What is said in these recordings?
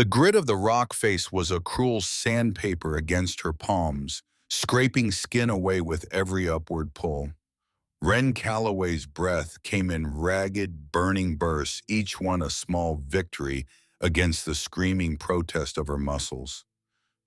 The grit of the rock face was a cruel sandpaper against her palms, scraping skin away with every upward pull. Wren Calloway's breath came in ragged, burning bursts, each one a small victory against the screaming protest of her muscles.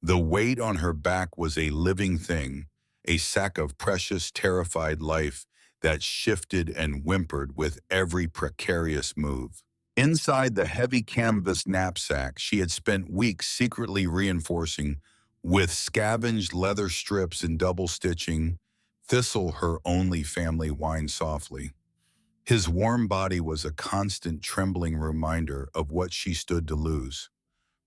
The weight on her back was a living thing, a sack of precious, terrified life that shifted and whimpered with every precarious move. Inside the heavy canvas knapsack she had spent weeks secretly reinforcing with scavenged leather strips and double stitching, Thistle, her only family, whined softly. His warm body was a constant trembling reminder of what she stood to lose.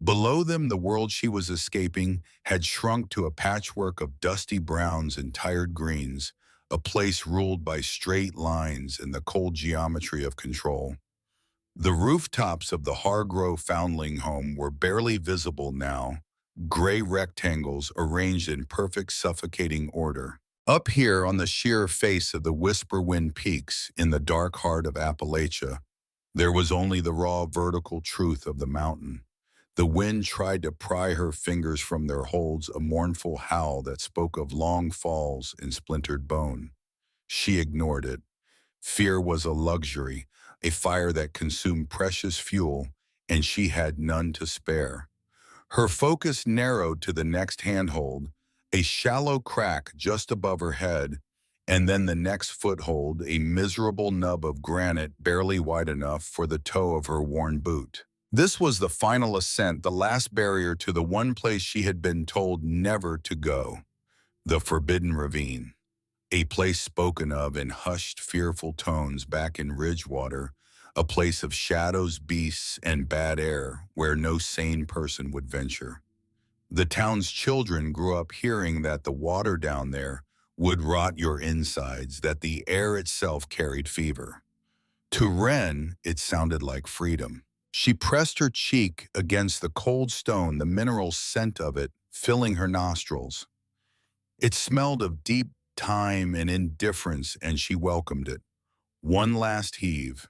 Below them, the world she was escaping had shrunk to a patchwork of dusty browns and tired greens, a place ruled by straight lines and the cold geometry of control. The rooftops of the Hargrove Foundling Home were barely visible now, gray rectangles arranged in perfect suffocating order. Up here on the sheer face of the Whisperwind peaks in the dark heart of Appalachia, there was only the raw vertical truth of the mountain. The wind tried to pry her fingers from their holds, a mournful howl that spoke of long falls and splintered bone. She ignored it. Fear was a luxury, a fire that consumed precious fuel, and she had none to spare. Her focus narrowed to the next handhold, a shallow crack just above her head, and then the next foothold, a miserable nub of granite barely wide enough for the toe of her worn boot. This was the final ascent, the last barrier to the one place she had been told never to go, the Forbidden Ravine. A place spoken of in hushed, fearful tones back in Ridgewater, a place of shadows, beasts, and bad air where no sane person would venture. The town's children grew up hearing that the water down there would rot your insides, that the air itself carried fever. To Wren, it sounded like freedom. She pressed her cheek against the cold stone, the mineral scent of it filling her nostrils. It smelled of deep time and indifference, and she welcomed it. One last heave.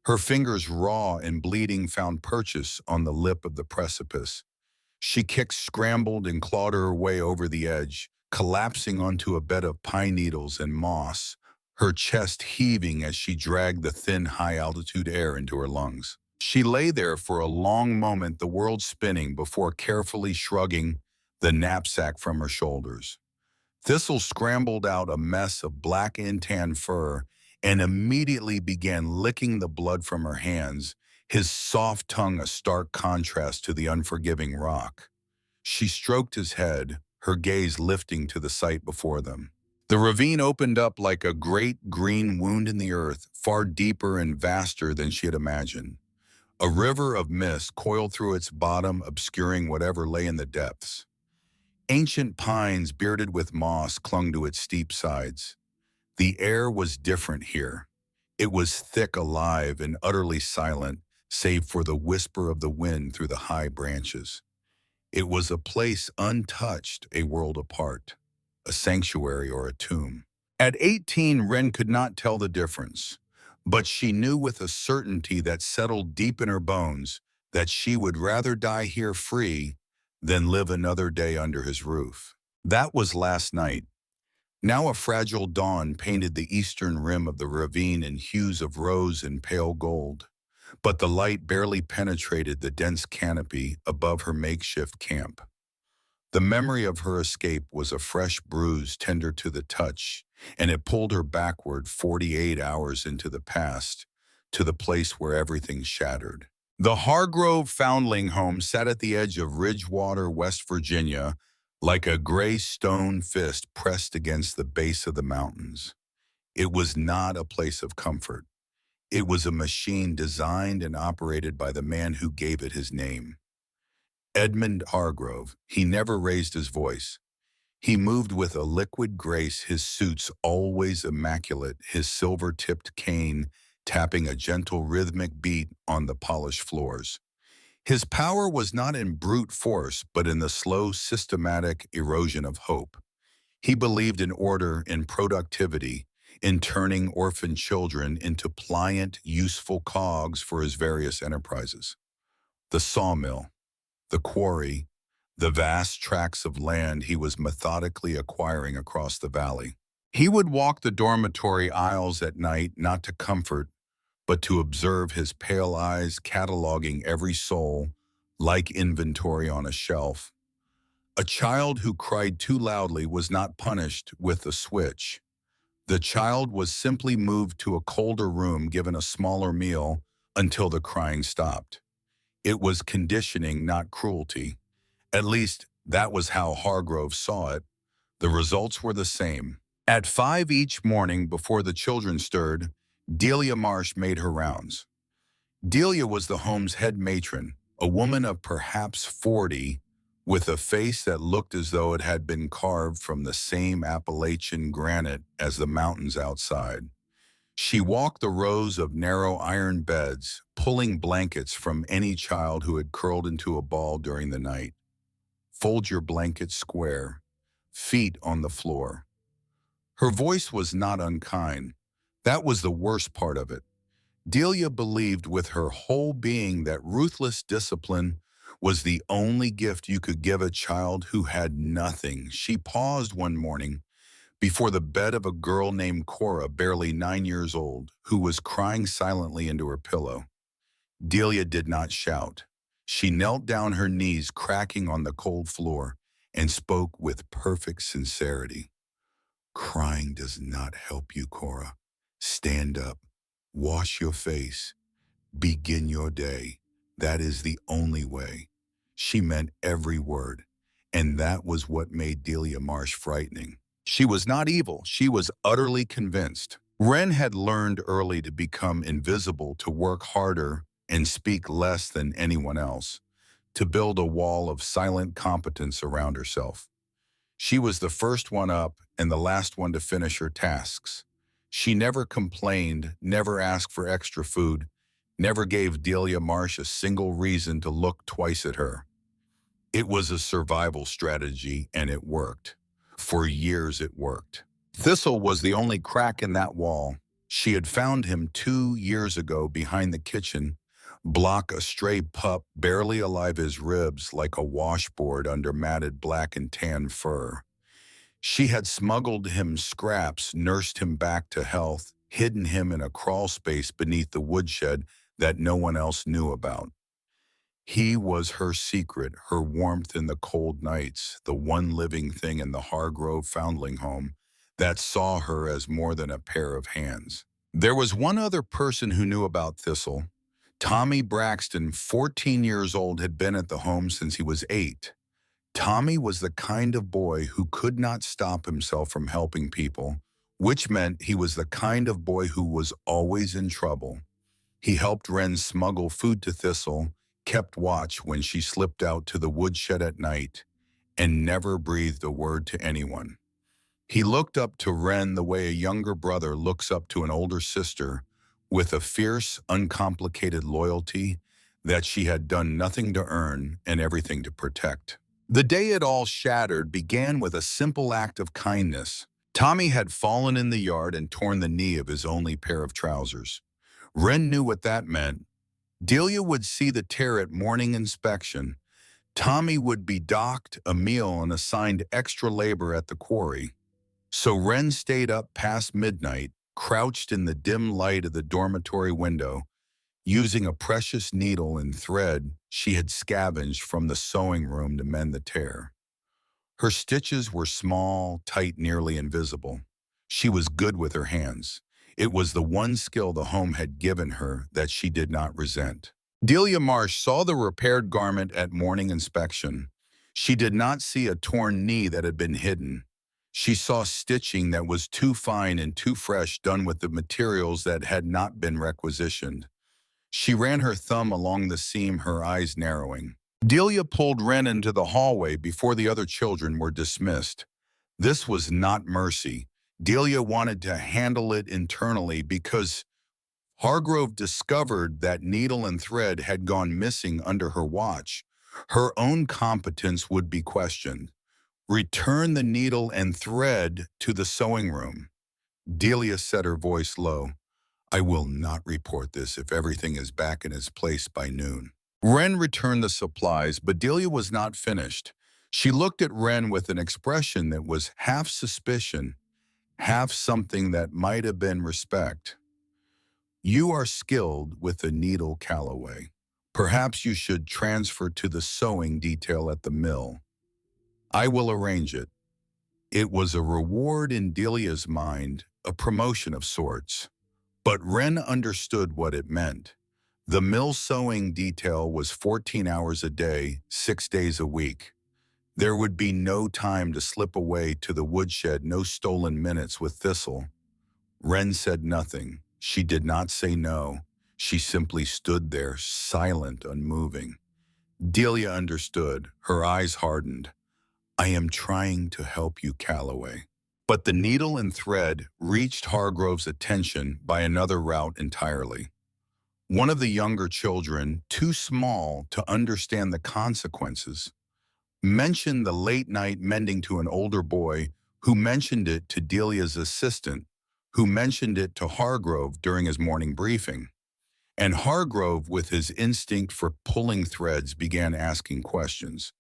Her fingers, raw and bleeding, found purchase on the lip of the precipice. She kicked, scrambled, and clawed her way over the edge, collapsing onto a bed of pine needles and moss, her chest heaving as she dragged the thin, high-altitude air into her lungs. She lay there for a long moment, the world spinning, before carefully shrugging the knapsack from her shoulders. Thistle scrambled out a mess of black intan fur and immediately began licking the blood from her hands, his soft tongue a stark contrast to the unforgiving rock. She stroked his head, her gaze lifting to the sight before them. The ravine opened up like a great green wound in the earth, far deeper and vaster than she had imagined. A river of mist coiled through its bottom, obscuring whatever lay in the depths. Ancient pines bearded with moss clung to its steep sides. The air was different here. It was thick, alive, and utterly silent, save for the whisper of the wind through the high branches. It was a place untouched, a world apart, a sanctuary or a tomb. At 18, Wren could not tell the difference, but she knew with a certainty that settled deep in her bones that she would rather die here free than live another day under his roof. That was last night. Now a fragile dawn painted the eastern rim of the ravine in hues of rose and pale gold, but the light barely penetrated the dense canopy above her makeshift camp. The memory of her escape was a fresh bruise tender to the touch, and it pulled her backward 48 hours into the past, to the place where everything shattered. The Hargrove Foundling Home sat at the edge of Ridgewater, West Virginia, like a gray stone fist pressed against the base of the mountains. It was not a place of comfort. It was a machine designed and operated by the man who gave it his name. Edmund Hargrove. He never raised his voice. He moved with a liquid grace, his suits always immaculate, his silver-tipped cane tapping a gentle rhythmic beat on the polished floors. His power was not in brute force, but in the slow, systematic erosion of hope. He believed in order, in productivity, in turning orphan children into pliant, useful cogs for his various enterprises. The sawmill. the quarry, the vast tracts of land he was methodically acquiring across the valley. He would walk the dormitory aisles at night not to comfort, but to observe his pale eyes cataloging every soul like inventory on a shelf. A child who cried too loudly was not punished with a switch. The child was simply moved to a colder room, given a smaller meal until the crying stopped. It was conditioning, not cruelty. At least, that was how Hargrove saw it. The results were the same. At 5 each morning before the children stirred, Delia Marsh made her rounds. Delia was the home's head matron, a woman of perhaps 40, with a face that looked as though it had been carved from the same Appalachian granite as the mountains outside. She walked the rows of narrow iron beds, pulling blankets from any child who had curled into a ball during the night. Fold your blanket square, feet on the floor. Her voice was not unkind. That was the worst part of it. Delia believed with her whole being that ruthless discipline was the only gift you could give a child who had nothing. She paused one morning before the bed of a girl named Cora, barely 9 years old, who was crying silently into her pillow. Delia did not shout. She knelt down, her knees cracking on the cold floor, and spoke with perfect sincerity. Crying does not help you, Cora. Stand up, wash your face, begin your day. That is the only way. She meant every word, and that was what made Delia Marsh frightening. She was not evil, she was utterly convinced. Wren had learned early to become invisible, to work harder and speak less than anyone else, to build a wall of silent competence around herself. She was the first one up and the last one to finish her tasks. She never complained, never asked for extra food, never gave Delia Marsh a single reason to look twice at her. It was a survival strategy, and it worked. For years it worked. Thistle was the only crack in that wall. She had found him 2 years ago behind the kitchen, block a stray pup barely alive, his ribs like a washboard under matted black and tan fur. She had smuggled him scraps, nursed him back to health, hidden him in a crawl space beneath the woodshed that no one else knew about. He was her secret, her warmth in the cold nights, the one living thing in the Hargrove Foundling Home that saw her as more than a pair of hands. There was one other person who knew about Thistle. Tommy Braxton, 14 years old, had been at the home since he was 8. Tommy was the kind of boy who could not stop himself from helping people, which meant he was the kind of boy who was always in trouble. He helped Wren smuggle food to Thistle, kept watch when she slipped out to the woodshed at night, and never breathed a word to anyone. He looked up to Wren the way a younger brother looks up to an older sister, with a fierce, uncomplicated loyalty that she had done nothing to earn and everything to protect. The day it all shattered began with a simple act of kindness. Tommy had fallen in the yard and torn the knee of his only pair of trousers. Wren knew what that meant. Delia would see the tear at morning inspection. Tommy would be docked a meal and assigned extra labor at the quarry. So Wren stayed up past midnight, crouched in the dim light of the dormitory window, using a precious needle and thread she had scavenged from the sewing room to mend the tear. Her stitches were small, tight, nearly invisible. She was good with her hands. It was the one skill the home had given her that she did not resent. Delia Marsh saw the repaired garment at morning inspection. She did not see a torn knee that had been hidden. She saw stitching that was too fine and too fresh, done with the materials that had not been requisitioned. She ran her thumb along the seam, her eyes narrowing. Delia pulled Wren into the hallway before the other children were dismissed. This was not mercy. Delia wanted to handle it internally because Hargrove discovered that needle and thread had gone missing under her watch. Her own competence would be questioned. Return the needle and thread to the sewing room. Delia set her voice low. I will not report this if everything is back in its place by noon. Wren returned the supplies, but Delia was not finished. She looked at Wren with an expression that was half suspicion, half something that might have been respect. You are skilled with the needle, Calloway. Perhaps you should transfer to the sewing detail at the mill. I will arrange it. It was a reward in Delia's mind, a promotion of sorts. But Wren understood what it meant. The mill sewing detail was 14 hours a day, 6 days a week. There would be no time to slip away to the woodshed, no stolen minutes with Thistle. Wren said nothing. She did not say no. She simply stood there, silent, unmoving. Delia understood. Her eyes hardened. I am trying to help you, Calloway. But the needle and thread reached Hargrove's attention by another route entirely. One of the younger children, too small to understand the consequences, mentioned the late-night mending to an older boy who mentioned it to Delia's assistant, who mentioned it to Hargrove during his morning briefing. And Hargrove, with his instinct for pulling threads, began asking questions.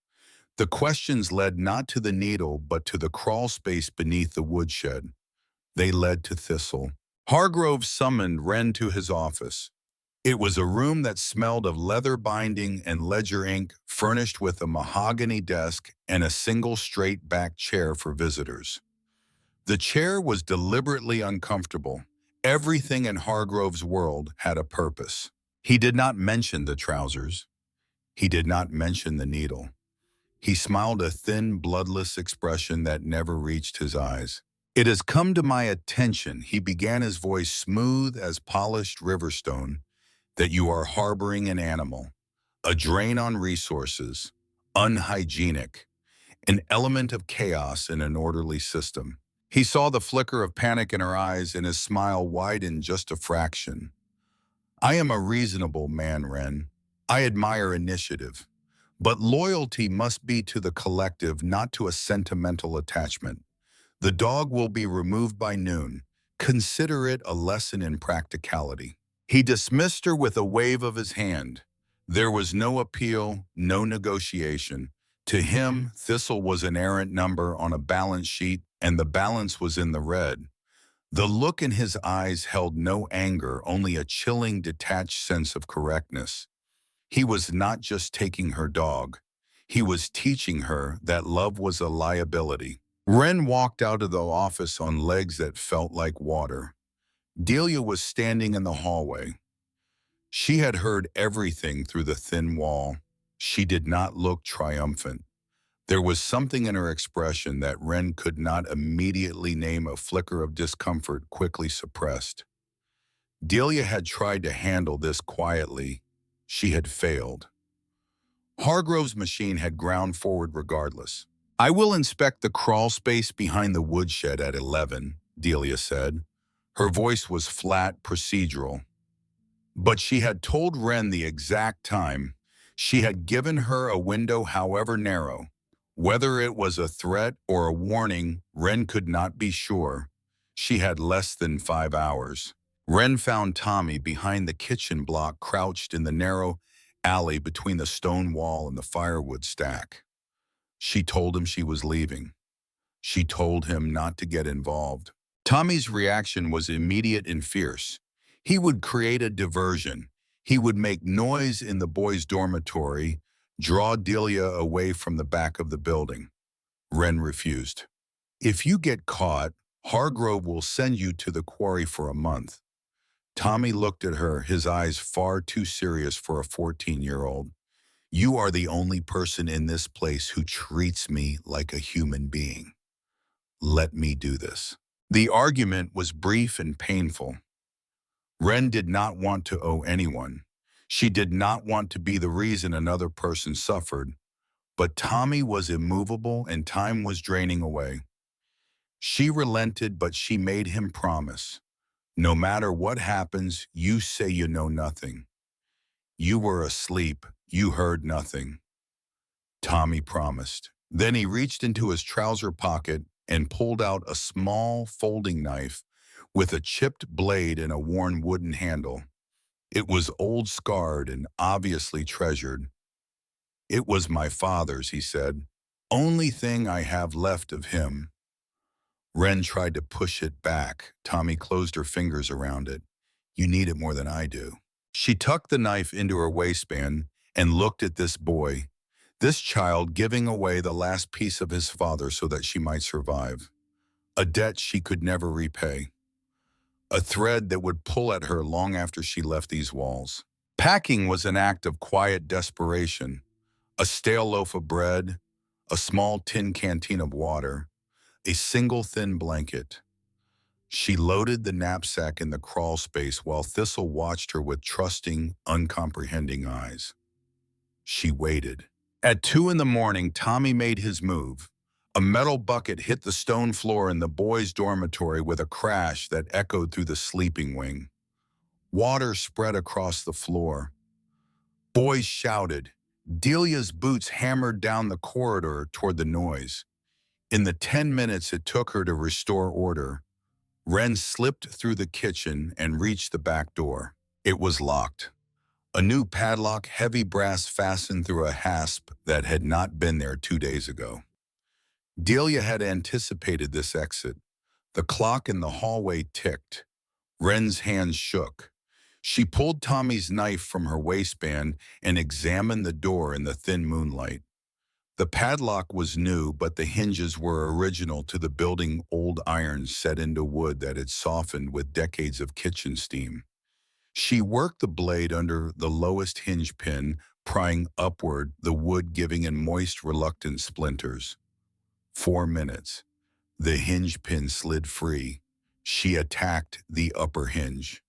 The questions led not to the needle, but to the crawl space beneath the woodshed. They led to Thistle. Hargrove summoned Wren to his office. It was a room that smelled of leather binding and ledger ink, furnished with a mahogany desk and a single straight-back chair for visitors. The chair was deliberately uncomfortable. Everything in Hargrove's world had a purpose. He did not mention the trousers. He did not mention the needle. He smiled a thin, bloodless expression that never reached his eyes. It has come to my attention, he began, his voice smooth as polished riverstone, that you are harboring an animal, a drain on resources, unhygienic, an element of chaos in an orderly system. He saw the flicker of panic in her eyes, and his smile widened just a fraction. I am a reasonable man, Wren. I admire initiative. But loyalty must be to the collective, not to a sentimental attachment. The dog will be removed by noon. Consider it a lesson in practicality. He dismissed her with a wave of his hand. There was no appeal, no negotiation. To him, Thistle was an errant number on a balance sheet, and the balance was in the red. The look in his eyes held no anger, only a chilling, detached sense of correctness. He was not just taking her dog. He was teaching her that love was a liability. Wren walked out of the office on legs that felt like water. Delia was standing in the hallway. She had heard everything through the thin wall. She did not look triumphant. There was something in her expression that Wren could not immediately name, a flicker of discomfort quickly suppressed. Delia had tried to handle this quietly. She had failed. Hargrove's machine had ground forward regardless. I will inspect the crawl space behind the woodshed at 11, Delia said. Her voice was flat, procedural. But she had told Wren the exact time. She had given her a window, however narrow. Whether it was a threat or a warning, Wren could not be sure. She had less than 5 hours. Wren found Tommy behind the kitchen block, crouched in the narrow alley between the stone wall and the firewood stack. She told him she was leaving. She told him not to get involved. Tommy's reaction was immediate and fierce. He would create a diversion. He would make noise in the boys' dormitory, draw Delia away from the back of the building. Wren refused. If you get caught, Hargrove will send you to the quarry for a month. Tommy looked at her, his eyes far too serious for a 14-year-old. You are the only person in this place who treats me like a human being. Let me do this. The argument was brief and painful. Wren did not want to owe anyone. She did not want to be the reason another person suffered. But Tommy was immovable and time was draining away. She relented, but she made him promise. No matter what happens, you say you know nothing. You were asleep. You heard nothing. Tommy promised. Then he reached into his trouser pocket and pulled out a small folding knife with a chipped blade and a worn wooden handle. It was old, scarred, and obviously treasured. "It was my father's," he said. "Only thing I have left of him." Wren tried to push it back. Tommy closed her fingers around it. "You need it more than I do." She tucked the knife into her waistband and looked at this boy, this child giving away the last piece of his father so that she might survive. A debt she could never repay. A thread that would pull at her long after she left these walls. Packing was an act of quiet desperation. A stale loaf of bread, a small tin canteen of water, a single thin blanket. She loaded the knapsack in the crawl space while Thistle watched her with trusting, uncomprehending eyes. She waited. At 2 in the morning, Tommy made his move. A metal bucket hit the stone floor in the boys' dormitory with a crash that echoed through the sleeping wing. Water spread across the floor. Boys shouted. Delia's boots hammered down the corridor toward the noise. In the 10 minutes it took her to restore order, Wren slipped through the kitchen and reached the back door. It was locked. A new padlock, heavy brass fastened through a hasp that had not been there 2 days ago. Delia had anticipated this exit. The clock in the hallway ticked. Wren's hands shook. She pulled Tommy's knife from her waistband and examined the door in the thin moonlight. The padlock was new, but the hinges were original to the building, old iron set into wood that had softened with decades of kitchen steam. She worked the blade under the lowest hinge pin, prying upward, the wood giving in moist, reluctant splinters. 4 minutes. The hinge pin slid free. She attacked the upper hinge.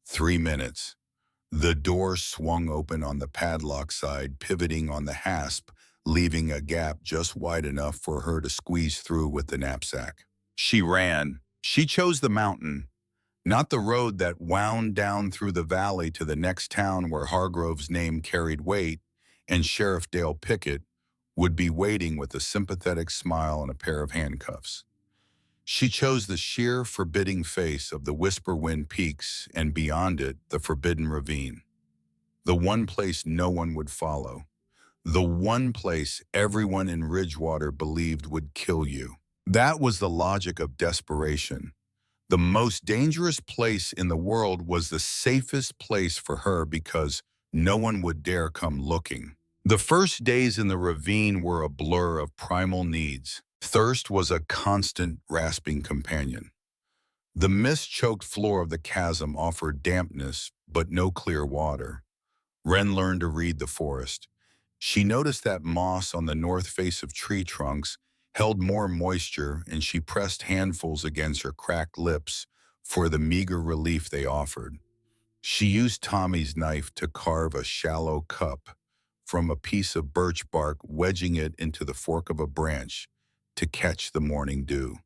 3 minutes. The door swung open on the padlock side, pivoting on the hasp, leaving a gap just wide enough for her to squeeze through with the knapsack. She ran. She chose the mountain, not the road that wound down through the valley to the next town where Hargrove's name carried weight and Sheriff Dale Pickett would be waiting with a sympathetic smile and a pair of handcuffs. She chose the sheer, forbidding face of the Whisperwind peaks and beyond it, the Forbidden Ravine. The one place no one would follow. The one place everyone in Ridgewater believed would kill you. That was the logic of desperation. The most dangerous place in the world was the safest place for her because no one would dare come looking. The first days in the ravine were a blur of primal needs. Thirst was a constant, rasping companion. The mist-choked floor of the chasm offered dampness, but no clear water. Wren learned to read the forest. She noticed that moss on the north face of tree trunks held more moisture, and she pressed handfuls against her cracked lips for the meager relief they offered. She used Tommy's knife to carve a shallow cup from a piece of birch bark, wedging it into the fork of a branch to catch the morning dew.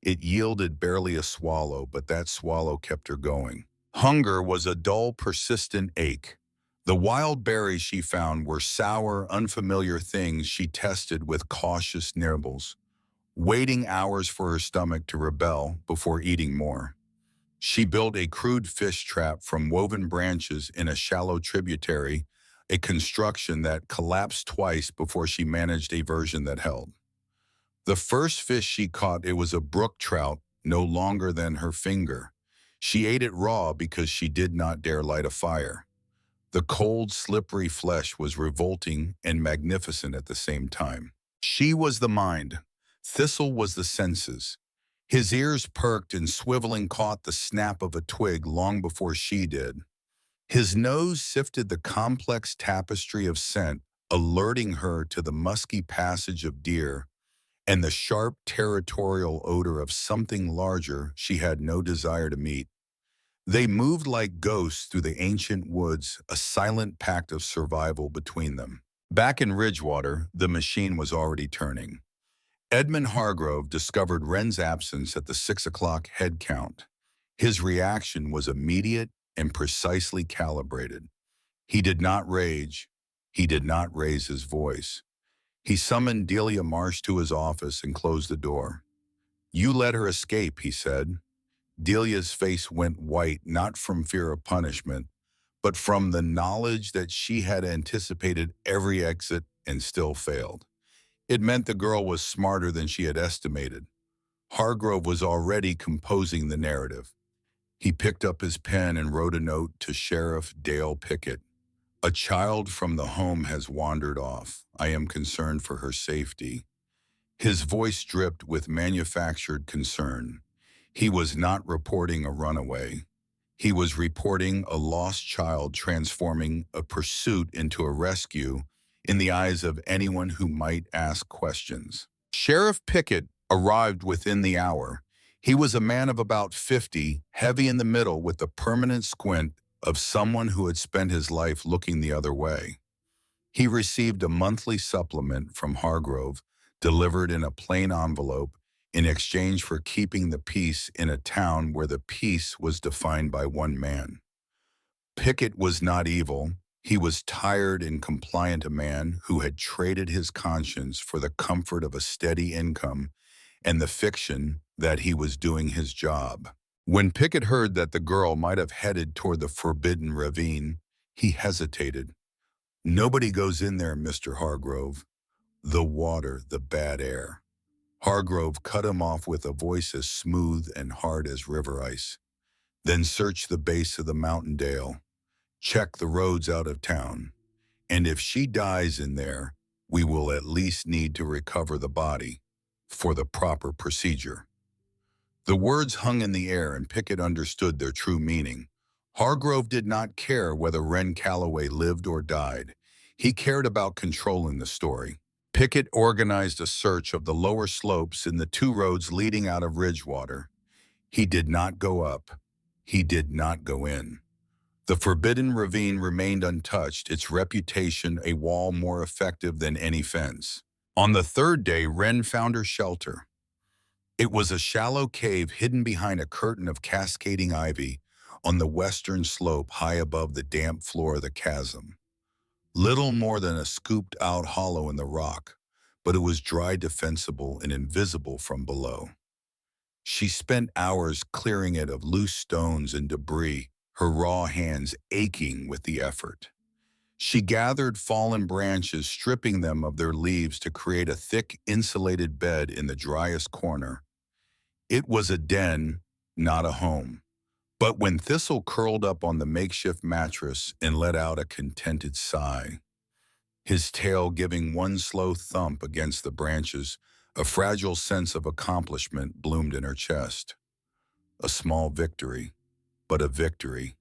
It yielded barely a swallow, but that swallow kept her going. Hunger was a dull, persistent ache. The wild berries she found were sour, unfamiliar things she tested with cautious nibbles, waiting hours for her stomach to rebel before eating more. She built a crude fish trap from woven branches in a shallow tributary, a construction that collapsed twice before she managed a version that held. The first fish she caught, it was a brook trout, no longer than her finger. She ate it raw because she did not dare light a fire. The cold, slippery flesh was revolting and magnificent at the same time. She was the mind. Thistle was the senses. His ears perked and swiveling caught the snap of a twig long before she did. His nose sifted the complex tapestry of scent, alerting her to the musky passage of deer and the sharp territorial odor of something larger she had no desire to meet. They moved like ghosts through the ancient woods, a silent pact of survival between them. Back in Ridgewater, the machine was already turning. Edmund Hargrove discovered Wren's absence at the 6 o'clock head count. His reaction was immediate and precisely calibrated. He did not rage. He did not raise his voice. He summoned Delia Marsh to his office and closed the door. "You let her escape," he said. Delia's face went white, not from fear of punishment, but from the knowledge that she had anticipated every exit and still failed. It meant the girl was smarter than she had estimated. Hargrove was already composing the narrative. He picked up his pen and wrote a note to Sheriff Dale Pickett. A child from the home has wandered off. I am concerned for her safety. His voice dripped with manufactured concern. He was not reporting a runaway. He was reporting a lost child transforming a pursuit into a rescue in the eyes of anyone who might ask questions. Sheriff Pickett arrived within the hour. He was a man of about 50, heavy in the middle with the permanent squint of someone who had spent his life looking the other way. He received a monthly supplement from Hargrove, delivered in a plain envelope, in exchange for keeping the peace in a town where the peace was defined by one man. Pickett was not evil. He was tired and compliant a man who had traded his conscience for the comfort of a steady income and the fiction that he was doing his job. When Pickett heard that the girl might have headed toward the Forbidden Ravine, he hesitated. Nobody goes in there, Mr. Hargrove. The water, the bad air. Hargrove cut him off with a voice as smooth and hard as river ice. Then search the base of the mountain dale. Check the roads out of town. And if she dies in there, we will at least need to recover the body for the proper procedure. The words hung in the air and Pickett understood their true meaning. Hargrove did not care whether Wren Calloway lived or died. He cared about controlling the story. Pickett organized a search of the lower slopes in the two roads leading out of Ridgewater. He did not go up. He did not go in. The Forbidden Ravine remained untouched, its reputation a wall more effective than any fence. On the third day, Wren found her shelter. It was a shallow cave hidden behind a curtain of cascading ivy on the western slope high above the damp floor of the chasm. Little more than a scooped-out hollow in the rock, but it was dry, defensible, and invisible from below. She spent hours clearing it of loose stones and debris, her raw hands aching with the effort. She gathered fallen branches, stripping them of their leaves to create a thick, insulated bed in the driest corner. It was a den, not a home. But when Thistle curled up on the makeshift mattress and let out a contented sigh, his tail giving one slow thump against the branches, a fragile sense of accomplishment bloomed in her chest. A small victory, but a victory.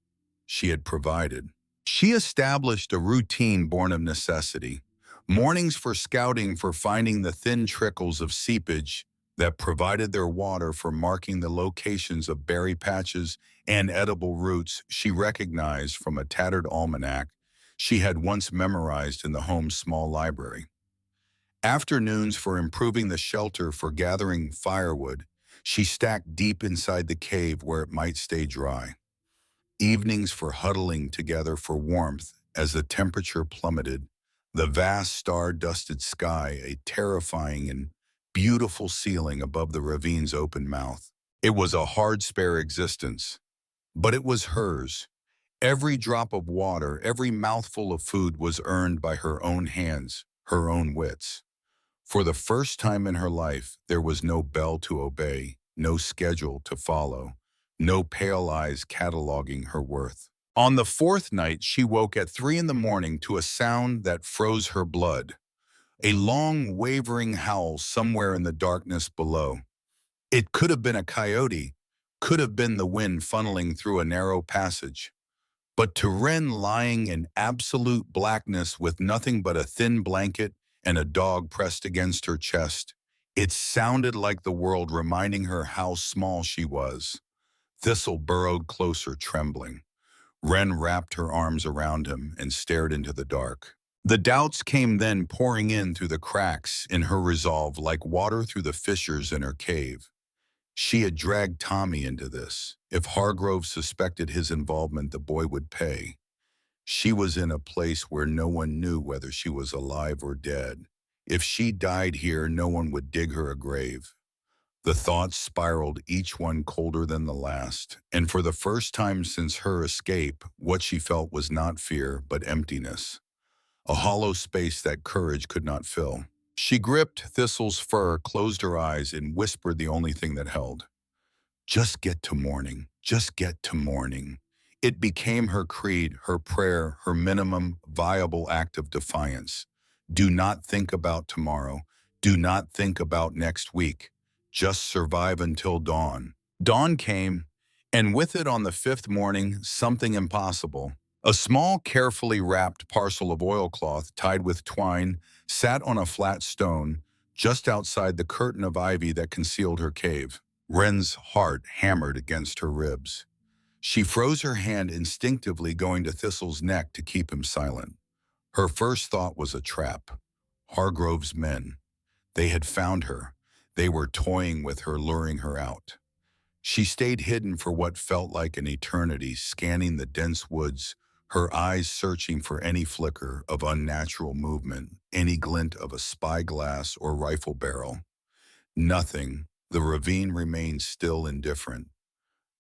She had provided. She established a routine born of necessity. Mornings for scouting, for finding the thin trickles of seepage that provided their water, for marking the locations of berry patches and edible roots she recognized from a tattered almanac she had once memorized in the home's small library. Afternoons for improving the shelter, for gathering firewood, she stacked deep inside the cave where it might stay dry. Evenings for huddling together for warmth as the temperature plummeted, the vast star-dusted sky a terrifying and beautiful ceiling above the ravine's open mouth. It was a hard, spare existence, but it was hers. Every drop of water, every mouthful of food was earned by her own hands, her own wits. For the first time in her life, there was no bell to obey, no schedule to follow, no pale eyes cataloging her worth. On the fourth night, she woke at 3 a.m. to a sound that froze her blood. A long, wavering howl somewhere in the darkness below. It could have been a coyote, could have been the wind funneling through a narrow passage. But to Wren, lying in absolute blackness with nothing but a thin blanket and a dog pressed against her chest, it sounded like the world reminding her how small she was. Thistle burrowed closer, trembling. Wren wrapped her arms around him and stared into the dark. The doubts came then pouring in through the cracks in her resolve like water through the fissures in her cave. She had dragged Tommy into this. If Hargrove suspected his involvement, the boy would pay. She was in a place where no one knew whether she was alive or dead. If she died here, no one would dig her a grave. The thoughts spiraled, each one colder than the last, and for the first time since her escape, what she felt was not fear, but emptiness, a hollow space that courage could not fill. She gripped Thistle's fur, closed her eyes, and whispered the only thing that held. Just get to morning. Just get to morning. It became her creed, her prayer, her minimum viable act of defiance. Do not think about tomorrow. Do not think about next week. Just survive until dawn. Dawn came, and with it on the fifth morning, something impossible. A small, carefully wrapped parcel of oilcloth tied with twine sat on a flat stone just outside the curtain of ivy that concealed her cave. Wren's heart hammered against her ribs. She froze her hand, instinctively going to Thistle's neck to keep him silent. Her first thought was a trap. Hargrove's men. They had found her. They were toying with her, luring her out. She stayed hidden for what felt like an eternity, scanning the dense woods, her eyes searching for any flicker of unnatural movement, any glint of a spyglass or rifle barrel. Nothing. The ravine remained still, indifferent.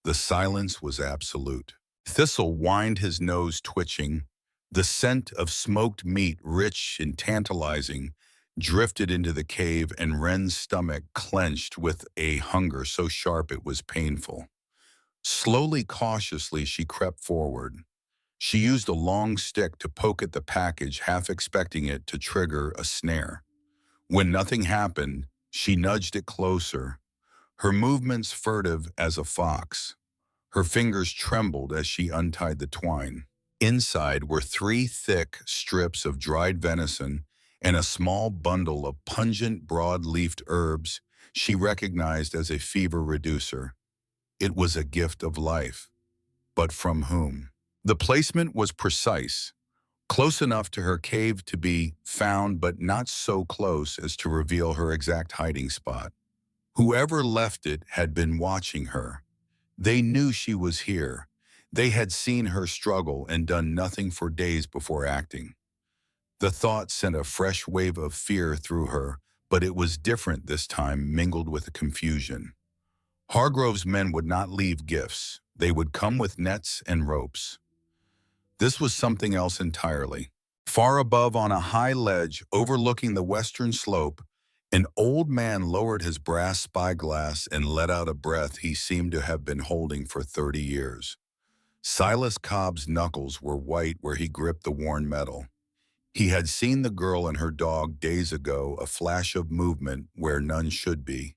The silence was absolute. Thistle whined, his nose twitching. The scent of smoked meat, rich and tantalizing, drifted into the cave, and Wren's stomach clenched with a hunger so sharp it was painful. Slowly, cautiously, she crept forward. She used a long stick to poke at the package, half expecting it to trigger a snare. When nothing happened, she nudged it closer, her movements furtive as a fox. Her fingers trembled as she untied the twine. Inside were 3 thick strips of dried venison and a small bundle of pungent, broad-leafed herbs she recognized as a fever reducer. It was a gift of life. But from whom? The placement was precise, close enough to her cave to be found, but not so close as to reveal her exact hiding spot. Whoever left it had been watching her. They knew she was here. They had seen her struggle and done nothing for days before acting. The thought sent a fresh wave of fear through her, but it was different this time, mingled with confusion. Hargrove's men would not leave gifts. They would come with nets and ropes. This was something else entirely. Far above, on a high ledge overlooking the western slope, an old man lowered his brass spyglass and let out a breath he seemed to have been holding for 30 years. Silas Cobb's knuckles were white where he gripped the worn metal. He had seen the girl and her dog days ago, a flash of movement where none should be.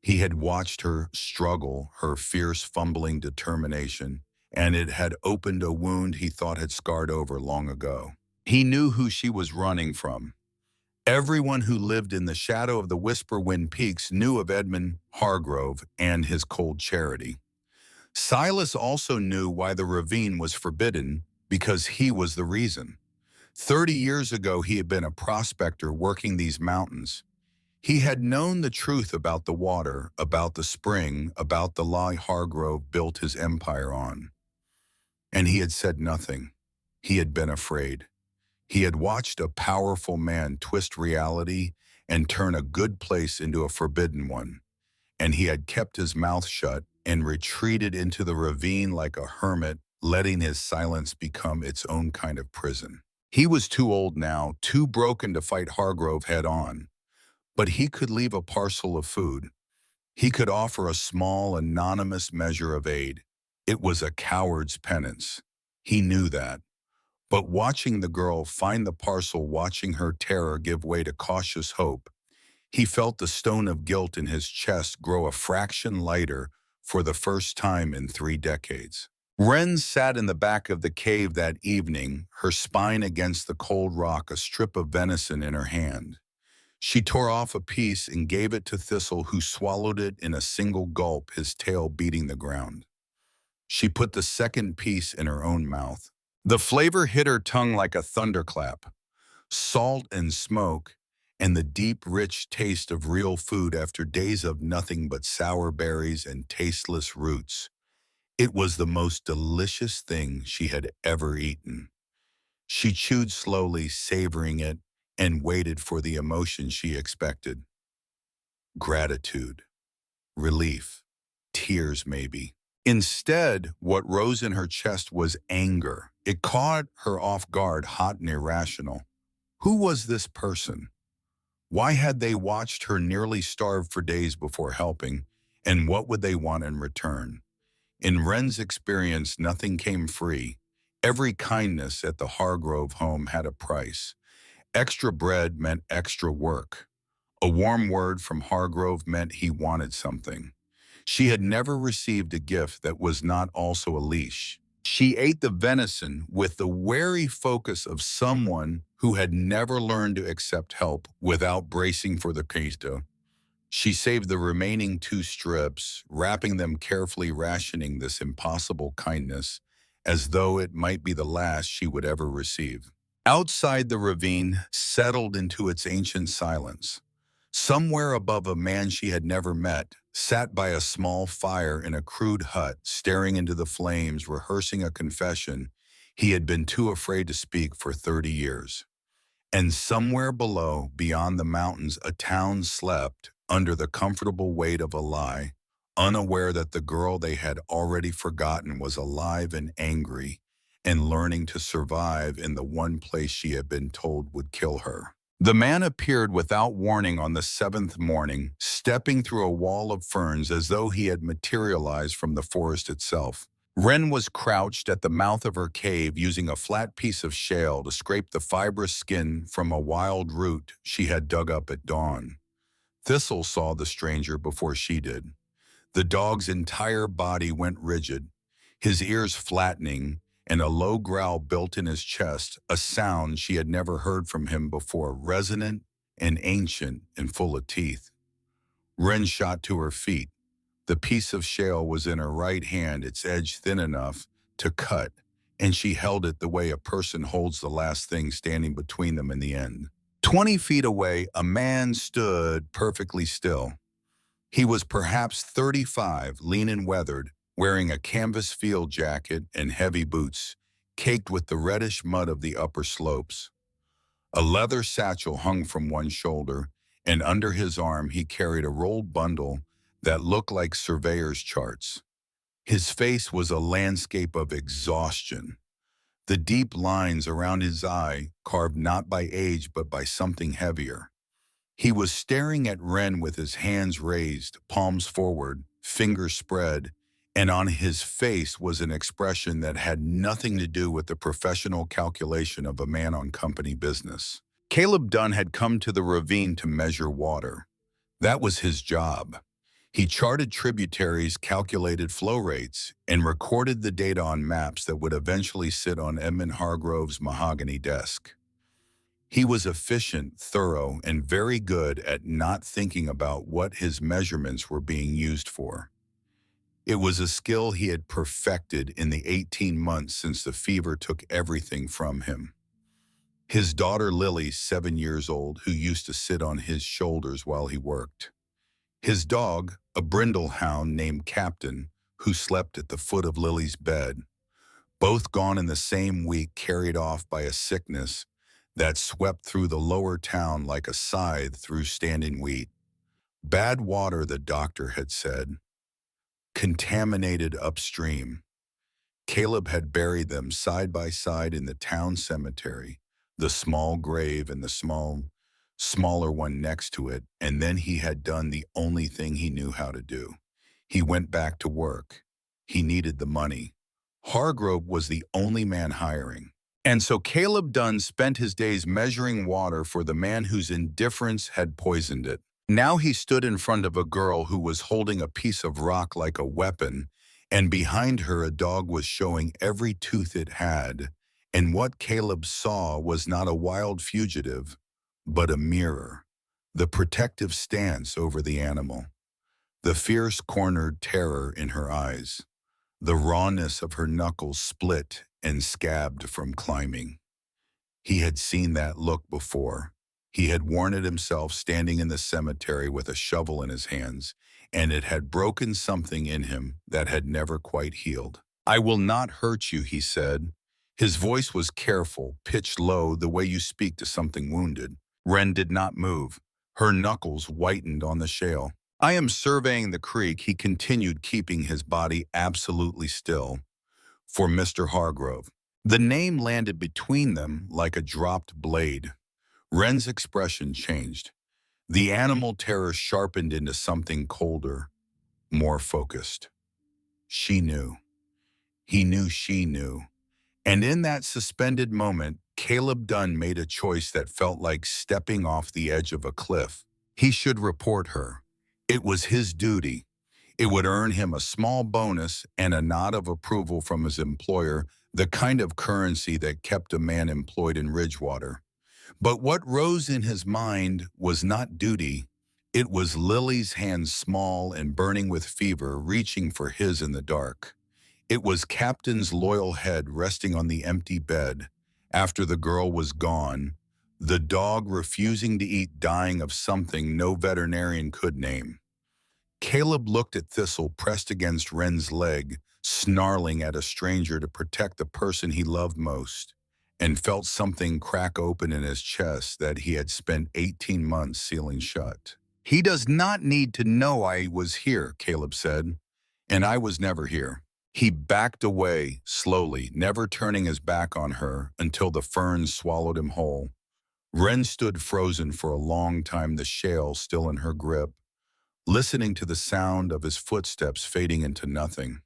He had watched her struggle, her fierce, fumbling determination, and it had opened a wound he thought had scarred over long ago. He knew who she was running from. Everyone who lived in the shadow of the Whisperwind peaks knew of Edmund Hargrove and his cold charity. Silas also knew why the ravine was forbidden, because he was the reason. 30 years ago, he had been a prospector working these mountains. He had known the truth about the water, about the spring, about the lie Hargrove built his empire on. And he had said nothing. He had been afraid. He had watched a powerful man twist reality and turn a good place into a forbidden one. And he had kept his mouth shut and retreated into the ravine like a hermit, letting his silence become its own kind of prison. He was too old now, too broken to fight Hargrove head on. But he could leave a parcel of food. He could offer a small, anonymous measure of aid. It was a coward's penance. He knew that. But watching the girl find the parcel, watching her terror give way to cautious hope, he felt the stone of guilt in his chest grow a fraction lighter for the first time in 3 decades. Wren sat in the back of the cave that evening, her spine against the cold rock, a strip of venison in her hand. She tore off a piece and gave it to Thistle, who swallowed it in a single gulp, his tail beating the ground. She put the second piece in her own mouth. The flavor hit her tongue like a thunderclap. Salt and smoke, and the deep, rich taste of real food after days of nothing but sour berries and tasteless roots. It was the most delicious thing she had ever eaten. She chewed slowly, savoring it, and waited for the emotion she expected. Gratitude. relief, tears maybe. Instead, what rose in her chest was anger. It caught her off guard, hot and irrational. Who was this person? Why had they watched her nearly starve for days before helping, and what would they want in return? In Wren's experience, nothing came free. Every kindness at the Hargrove home had a price. Extra bread meant extra work. A warm word from Hargrove meant he wanted something. She had never received a gift that was not also a leash. She ate the venison with the wary focus of someone who had never learned to accept help without bracing for the quito. She saved the remaining 2 strips, wrapping them carefully, rationing this impossible kindness as though it might be the last she would ever receive. Outside, the ravine settled into its ancient silence. Somewhere above, a man she had never met sat by a small fire in a crude hut, staring into the flames, rehearsing a confession he had been too afraid to speak for 30 years. And somewhere below, beyond the mountains, a town slept under the comfortable weight of a lie, unaware that the girl they had already forgotten was alive and angry and learning to survive in the one place she had been told would kill her. The man appeared without warning on the 7th morning, stepping through a wall of ferns as though he had materialized from the forest itself. Wren was crouched at the mouth of her cave, using a flat piece of shale to scrape the fibrous skin from a wild root she had dug up at dawn. Thistle saw the stranger before she did. The dog's entire body went rigid, his ears flattening, and a low growl built in his chest, a sound she had never heard from him before, resonant and ancient and full of teeth. Wren shot to her feet. The piece of shale was in her right hand, its edge thin enough to cut, and she held it the way a person holds the last thing standing between them and the end. 20 feet away, a man stood perfectly still. He was perhaps 35, lean and weathered, wearing a canvas field jacket and heavy boots, caked with the reddish mud of the upper slopes. A leather satchel hung from one shoulder, and under his arm he carried a rolled bundle that looked like Surveyor's charts. His face was a landscape of exhaustion. The deep lines around his eye carved not by age but by something heavier. He was staring at Wren with his hands raised, palms forward, fingers spread, and on his face was an expression that had nothing to do with the professional calculation of a man on company business. Caleb Dunn had come to the ravine to measure water. That was his job. He charted tributaries, calculated flow rates, and recorded the data on maps that would eventually sit on Edmund Hargrove's mahogany desk. He was efficient, thorough, and very good at not thinking about what his measurements were being used for. It was a skill he had perfected in the 18 months since the fever took everything from him. His daughter Lily, 7 years old, who used to sit on his shoulders while he worked. His dog, a brindle hound named Captain, who slept at the foot of Lily's bed. Both gone in the same week, carried off by a sickness that swept through the lower town like a scythe through standing wheat. Bad water, the doctor had said. Contaminated upstream. Caleb had buried them side by side in the town cemetery, the small grave and the smaller one next to it, and then he had done the only thing he knew how to do. He went back to work. He needed the money. Hargrove was the only man hiring. And so Caleb Dunn spent his days measuring water for the man whose indifference had poisoned it. Now he stood in front of a girl who was holding a piece of rock like a weapon, and behind her a dog was showing every tooth it had, and what Caleb saw was not a wild fugitive, but a mirror, the protective stance over the animal, the fierce cornered terror in her eyes, the rawness of her knuckles split and scabbed from climbing. He had seen that look before. He had worn it himself standing in the cemetery with a shovel in his hands, and it had broken something in him that had never quite healed. "I will not hurt you," he said. His voice was careful, pitched low, the way you speak to something wounded. Wren did not move. Her knuckles whitened on the shale. "I am surveying the creek," he continued, keeping his body absolutely still. "For Mr. Hargrove." The name landed between them like a dropped blade. Wren's expression changed. The animal terror sharpened into something colder, more focused. She knew. He knew she knew. And in that suspended moment, Caleb Dunn made a choice that felt like stepping off the edge of a cliff. He should report her. It was his duty. It would earn him a small bonus and a nod of approval from his employer, the kind of currency that kept a man employed in Ridgewater. But what rose in his mind was not duty. It was Lily's hands, small and burning with fever, reaching for his in the dark. It was Captain's loyal head resting on the empty bed. After the girl was gone, the dog refusing to eat, dying of something no veterinarian could name. Caleb looked at Thistle pressed against Wren's leg, snarling at a stranger to protect the person he loved most, and felt something crack open in his chest that he had spent 18 months sealing shut. "He does not need to know I was here," Caleb said, "and I was never here." He backed away, slowly, never turning his back on her until the ferns swallowed him whole. Wren stood frozen for a long time, the shale still in her grip, listening to the sound of his footsteps fading into nothing.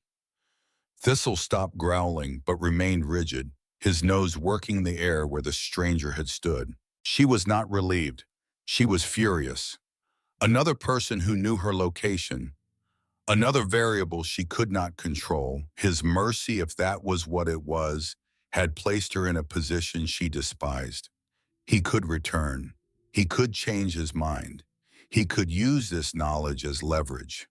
Thistle stopped growling but remained rigid, his nose working the air where the stranger had stood. She was not relieved. She was furious. Another person who knew her location. Another variable she could not control. His mercy, if that was what it was, had placed her in a position she despised. He could return. He could change his mind. He could use this knowledge as leverage.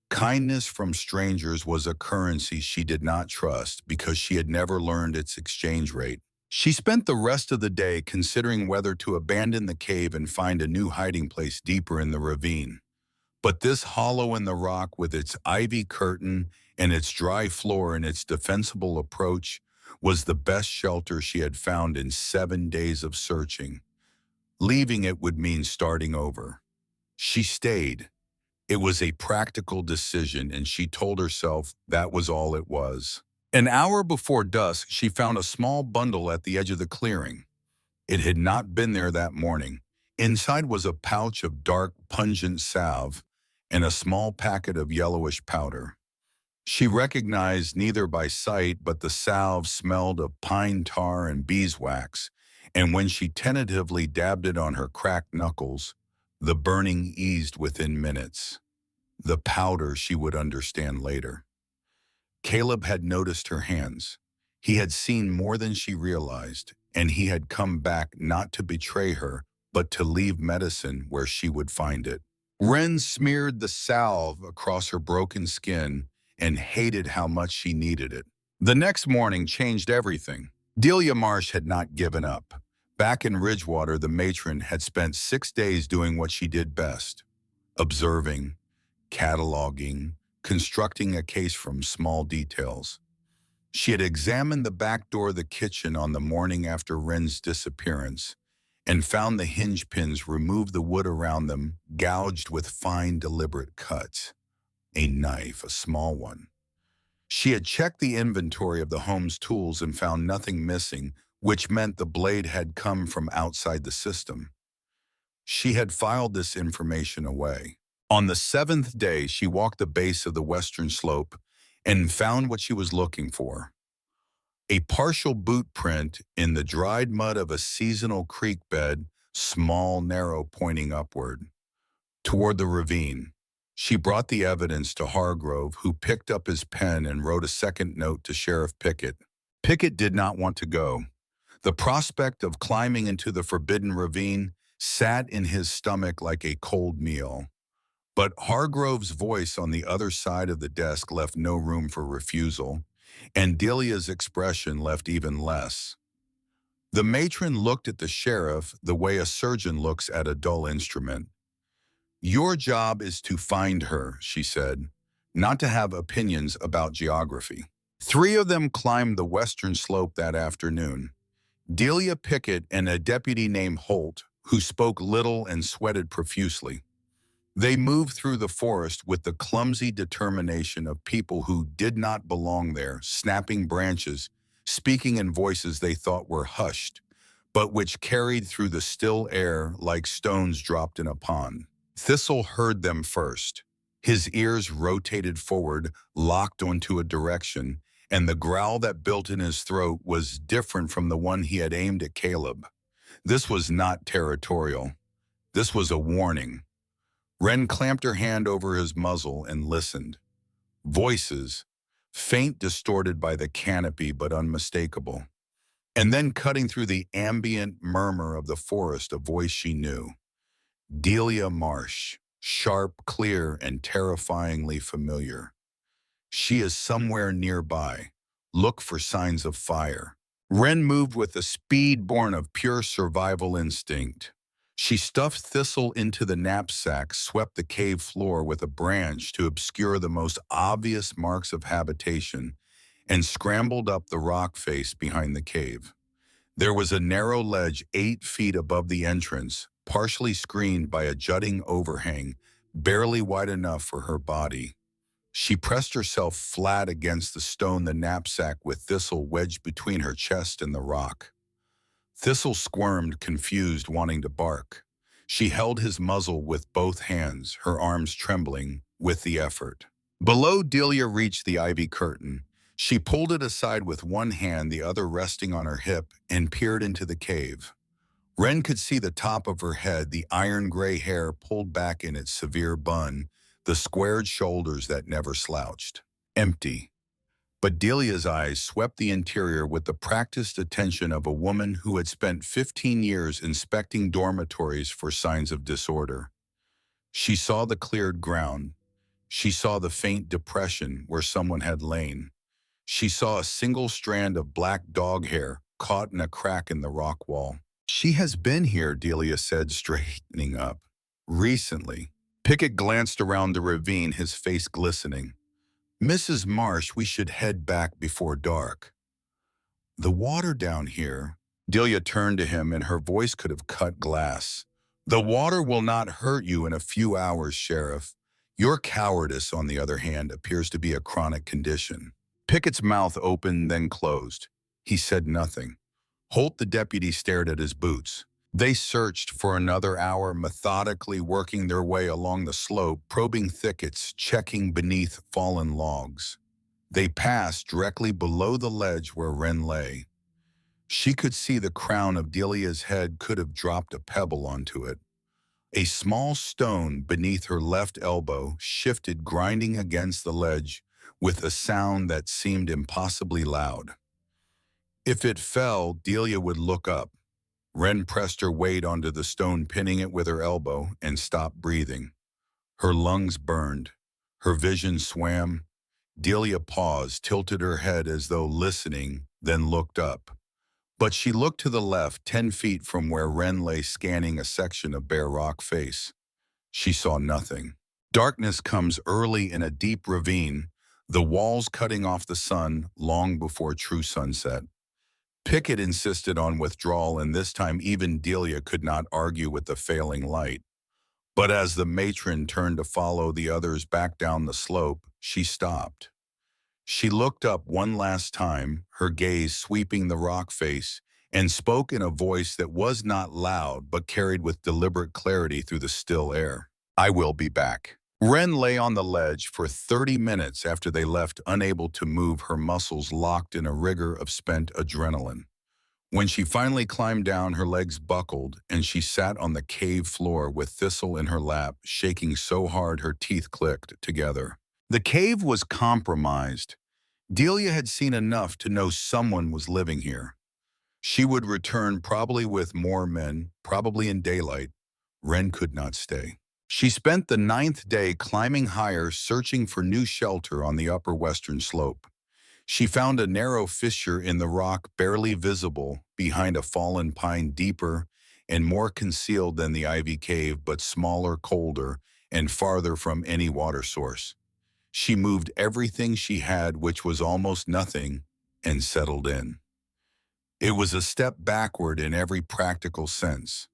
Kindness from strangers was a currency she did not trust because she had never learned its exchange rate. She spent the rest of the day considering whether to abandon the cave and find a new hiding place deeper in the ravine. But this hollow in the rock, with its ivy curtain and its dry floor and its defensible approach, was the best shelter she had found in 7 days of searching. Leaving it would mean starting over. She stayed. It was a practical decision, and she told herself that was all it was. An hour before dusk, she found a small bundle at the edge of the clearing. It had not been there that morning. Inside was a pouch of dark, pungent salve and a small packet of yellowish powder. She recognized neither by sight, but the salve smelled of pine tar and beeswax, and when she tentatively dabbed it on her cracked knuckles, the burning eased within minutes. The powder she would understand later. Caleb had noticed her hands. He had seen more than she realized, and he had come back not to betray her, but to leave medicine where she would find it. Wren smeared the salve across her broken skin and hated how much she needed it. The next morning changed everything. Delia Marsh had not given up. Back in Ridgewater, the matron had spent 6 days doing what she did best: observing, cataloging, constructing a case from small details. She had examined the back door of the kitchen on the morning after Wren's disappearance and found the hinge pins, removed the wood around them, gouged with fine, deliberate cuts. A knife, a small one. She had checked the inventory of the home's tools and found nothing missing, which meant the blade had come from outside the system. She had filed this information away. On the 7th day, she walked the base of the western slope and found what she was looking for. A partial boot print in the dried mud of a seasonal creek bed, small, narrow, pointing upward, toward the ravine. She brought the evidence to Hargrove, who picked up his pen and wrote a second note to Sheriff Pickett. Pickett did not want to go. The prospect of climbing into the Forbidden Ravine sat in his stomach like a cold meal. But Hargrove's voice on the other side of the desk left no room for refusal, and Delia's expression left even less. The matron looked at the sheriff the way a surgeon looks at a dull instrument. "Your job is to find her," she said, "not to have opinions about geography." 3 of them climbed the western slope that afternoon. Delia Pickett and a deputy named Holt, who spoke little and sweated profusely. They moved through the forest with the clumsy determination of people who did not belong there, snapping branches, speaking in voices they thought were hushed, but which carried through the still air like stones dropped in a pond. Thistle heard them first. His ears rotated forward, locked onto a direction, and the growl that built in his throat was different from the one he had aimed at Caleb. This was not territorial. This was a warning. Wren clamped her hand over his muzzle and listened. Voices, faint, distorted by the canopy but unmistakable. And then cutting through the ambient murmur of the forest, a voice she knew. Delia Marsh, sharp, clear, and terrifyingly familiar. She is somewhere nearby. Look for signs of fire. Wren moved with a speed born of pure survival instinct. She stuffed Thistle into the knapsack, swept the cave floor with a branch to obscure the most obvious marks of habitation, and scrambled up the rock face behind the cave. There was a narrow ledge 8 feet above the entrance, partially screened by a jutting overhang, barely wide enough for her body. She pressed herself flat against the stone, the knapsack with Thistle wedged between her chest and the rock. Thistle squirmed, confused, wanting to bark. She held his muzzle with both hands, her arms trembling with the effort. Below, Delia reached the ivy curtain. She pulled it aside with one hand, the other resting on her hip, and peered into the cave. Wren could see the top of her head, the iron-gray hair pulled back in its severe bun, the squared shoulders that never slouched. Empty. But Delia's eyes swept the interior with the practiced attention of a woman who had spent 15 years inspecting dormitories for signs of disorder. She saw the cleared ground. She saw the faint depression where someone had lain. She saw a single strand of black dog hair caught in a crack in the rock wall. She has been here, Delia said, straightening up. Recently. Pickett glanced around the ravine, his face glistening. Mrs. Marsh, we should head back before dark. The water down here. Delia turned to him and her voice could have cut glass. The water will not hurt you in a few hours, Sheriff. Your cowardice, on the other hand, appears to be a chronic condition. Pickett's mouth opened, then closed. He said nothing. Holt, the deputy, stared at his boots. They searched for another hour, methodically working their way along the slope, probing thickets, checking beneath fallen logs. They passed directly below the ledge where Wren lay. She could see the crown of Delia's head could have dropped a pebble onto it. A small stone beneath her left elbow shifted, grinding against the ledge with a sound that seemed impossibly loud. If it fell, Delia would look up. Wren pressed her weight onto the stone, pinning it with her elbow, and stopped breathing. Her lungs burned. Her vision swam. Delia paused, tilted her head as though listening, then looked up. But she looked to the left, 10 feet from where Wren lay scanning a section of bare rock face. She saw nothing. Darkness comes early in a deep ravine, the walls cutting off the sun long before true sunset. Pickett insisted on withdrawal, and this time even Delia could not argue with the failing light. But as the matron turned to follow the others back down the slope, she stopped. She looked up one last time, her gaze sweeping the rock face, and spoke in a voice that was not loud but carried with deliberate clarity through the still air. I will be back. Wren lay on the ledge for 30 minutes after they left, unable to move, her muscles locked in a rigor of spent adrenaline. When she finally climbed down, her legs buckled, and she sat on the cave floor with Thistle in her lap, shaking so hard her teeth clicked together. The cave was compromised. Delia had seen enough to know someone was living here. She would return, probably with more men, probably in daylight. Wren could not stay. She spent the 9th day climbing higher, searching for new shelter on the upper western slope. She found a narrow fissure in the rock, barely visible, behind a fallen pine, deeper and more concealed than the ivy cave, but smaller, colder, and farther from any water source. She moved everything she had, which was almost nothing, and settled in. It was a step backward in every practical sense.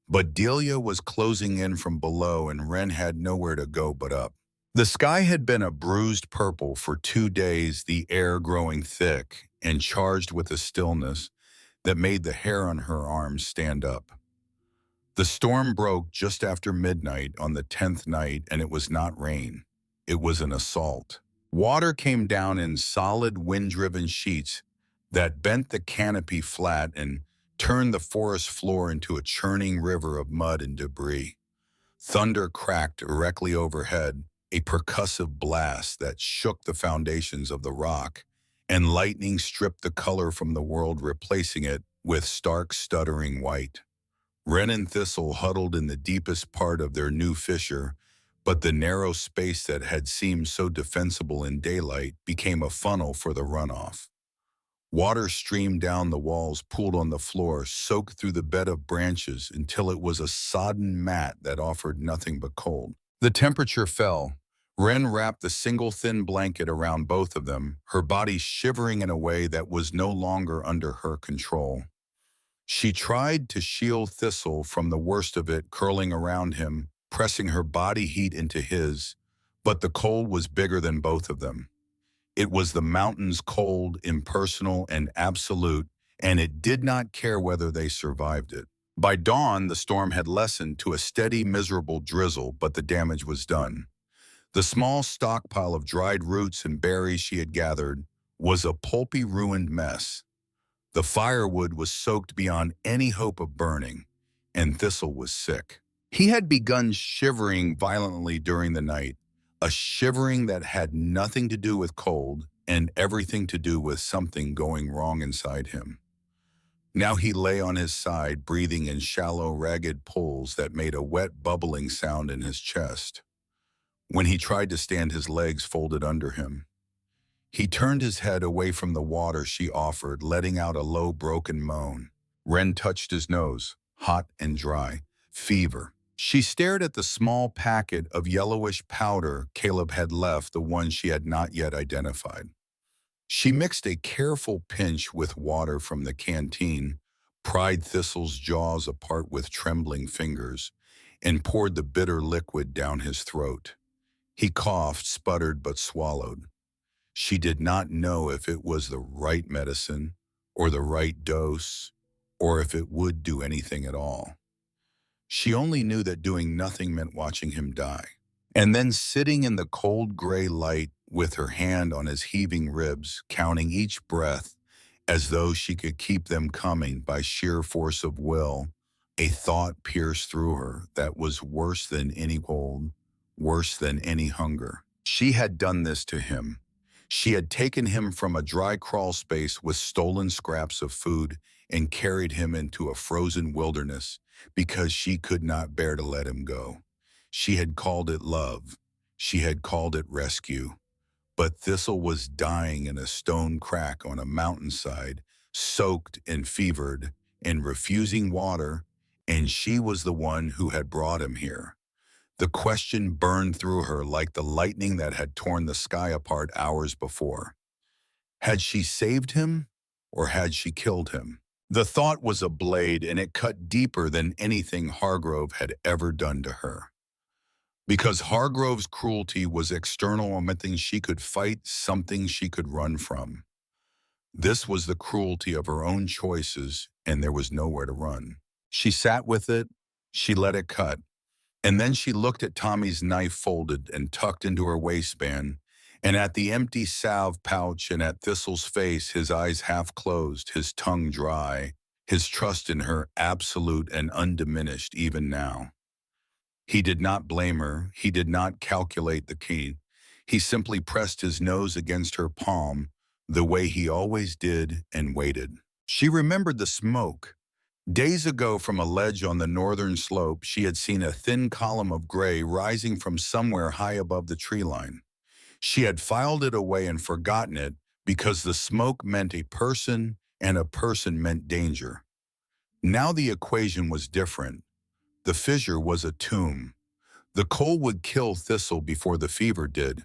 But Delia was closing in from below and Wren had nowhere to go but up. The sky had been a bruised purple for 2 days, the air growing thick and charged with a stillness that made the hair on her arms stand up. The storm broke just after midnight on the 10th night, and it was not rain. It was an assault. Water came down in solid, wind-driven sheets that bent the canopy flat and turned the forest floor into a churning river of mud and debris. Thunder cracked directly overhead, a percussive blast that shook the foundations of the rock, and lightning stripped the color from the world, replacing it with stark, stuttering white. Wren and Thistle huddled in the deepest part of their new fissure, but the narrow space that had seemed so defensible in daylight became a funnel for the runoff. Water streamed down the walls, pooled on the floor, soaked through the bed of branches until it was a sodden mat that offered nothing but cold. The temperature fell. Wren wrapped a single thin blanket around both of them, her body shivering in a way that was no longer under her control. She tried to shield Thistle from the worst of it, curling around him, pressing her body heat into his, but the cold was bigger than both of them. It was the mountain's cold, impersonal, and absolute, and it did not care whether they survived it. By dawn, the storm had lessened to a steady, miserable drizzle, but the damage was done. The small stockpile of dried roots and berries she had gathered was a pulpy, ruined mess. The firewood was soaked beyond any hope of burning, and Thistle was sick. He had begun shivering violently during the night, a shivering that had nothing to do with cold and everything to do with something going wrong inside him. Now he lay on his side, breathing in shallow, ragged pulls that made a wet, bubbling sound in his chest. When he tried to stand, his legs folded under him. He turned his head away from the water she offered, letting out a low, broken moan. Wren touched his nose, hot and dry. Fever. She stared at the small packet of yellowish powder Caleb had left, the one she had not yet identified. She mixed a careful pinch with water from the canteen, pried Thistle's jaws apart with trembling fingers, and poured the bitter liquid down his throat. He coughed, sputtered, but swallowed. She did not know if it was the right medicine, or the right dose, or if it would do anything at all. She only knew that doing nothing meant watching him die. And then sitting in the cold gray light with her hand on his heaving ribs, counting each breath as though she could keep them coming by sheer force of will, a thought pierced through her that was worse than any cold, worse than any hunger. She had done this to him. She had taken him from a dry crawl space with stolen scraps of food and carried him into a frozen wilderness because she could not bear to let him go. She had called it love. She had called it rescue. But Thistle was dying in a stone crack on a mountainside, soaked and fevered and refusing water, and she was the one who had brought him here. The question burned through her like the lightning that had torn the sky apart hours before. Had she saved him, or had she killed him? The thought was a blade, and it cut deeper than anything Hargrove had ever done to her. Because Hargrove's cruelty was external, something she could fight, something she could run from. This was the cruelty of her own choices, and there was nowhere to run. She sat with it, she let it cut. And then she looked at Tommy's knife folded and tucked into her waistband, and at the empty salve pouch, and at Thistle's face, his eyes half closed, his tongue dry, his trust in her absolute and undiminished even now. He did not blame her. He did not calculate the key. He simply pressed his nose against her palm, the way he always did, and waited. She remembered the smoke. Days ago, from a ledge on the northern slope, she had seen a thin column of gray rising from somewhere high above the tree line. She had filed it away and forgotten it because the smoke meant a person and a person meant danger. Now the equation was different. The fissure was a tomb. The coal would kill Thistle before the fever did.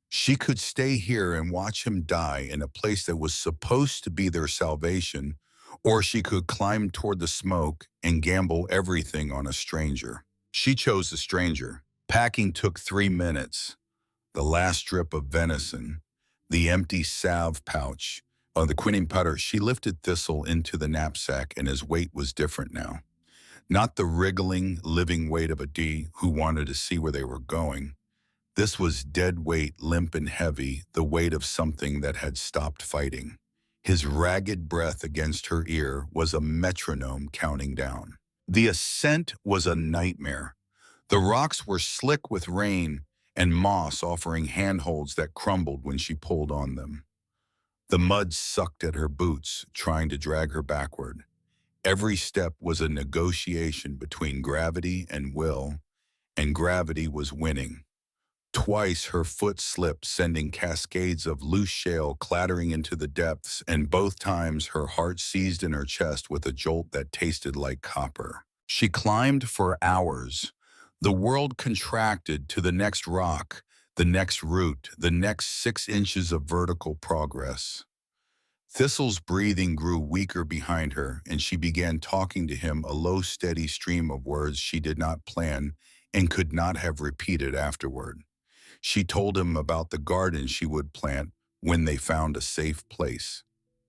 She could stay here and watch him die in a place that was supposed to be their salvation, Or she could climb toward the smoke and gamble everything on a stranger. She chose the stranger. Packing took 3 minutes. The last strip of venison, the empty salve pouch, the quinine powder. She lifted Thistle into the knapsack, and his weight was different now. Not the wriggling, living weight of a D who wanted to see where they were going. This was dead weight, limp and heavy, the weight of something that had stopped fighting. His ragged breath against her ear was a metronome counting down. The ascent was a nightmare. The rocks were slick with rain and moss, offering handholds that crumbled when she pulled on them. The mud sucked at her boots, trying to drag her backward. Every step was a negotiation between gravity and will, and gravity was winning. Twice her foot slipped, sending cascades of loose shale clattering into the depths, and both times her heart seized in her chest with a jolt that tasted like copper. She climbed for hours. The world contracted to the next rock, the next root, the next 6 inches of vertical progress. Thistle's breathing grew weaker behind her, and she began talking to him, a low, steady stream of words she did not plan and could not have repeated afterward. She told him about the garden she would plant when they found a safe place.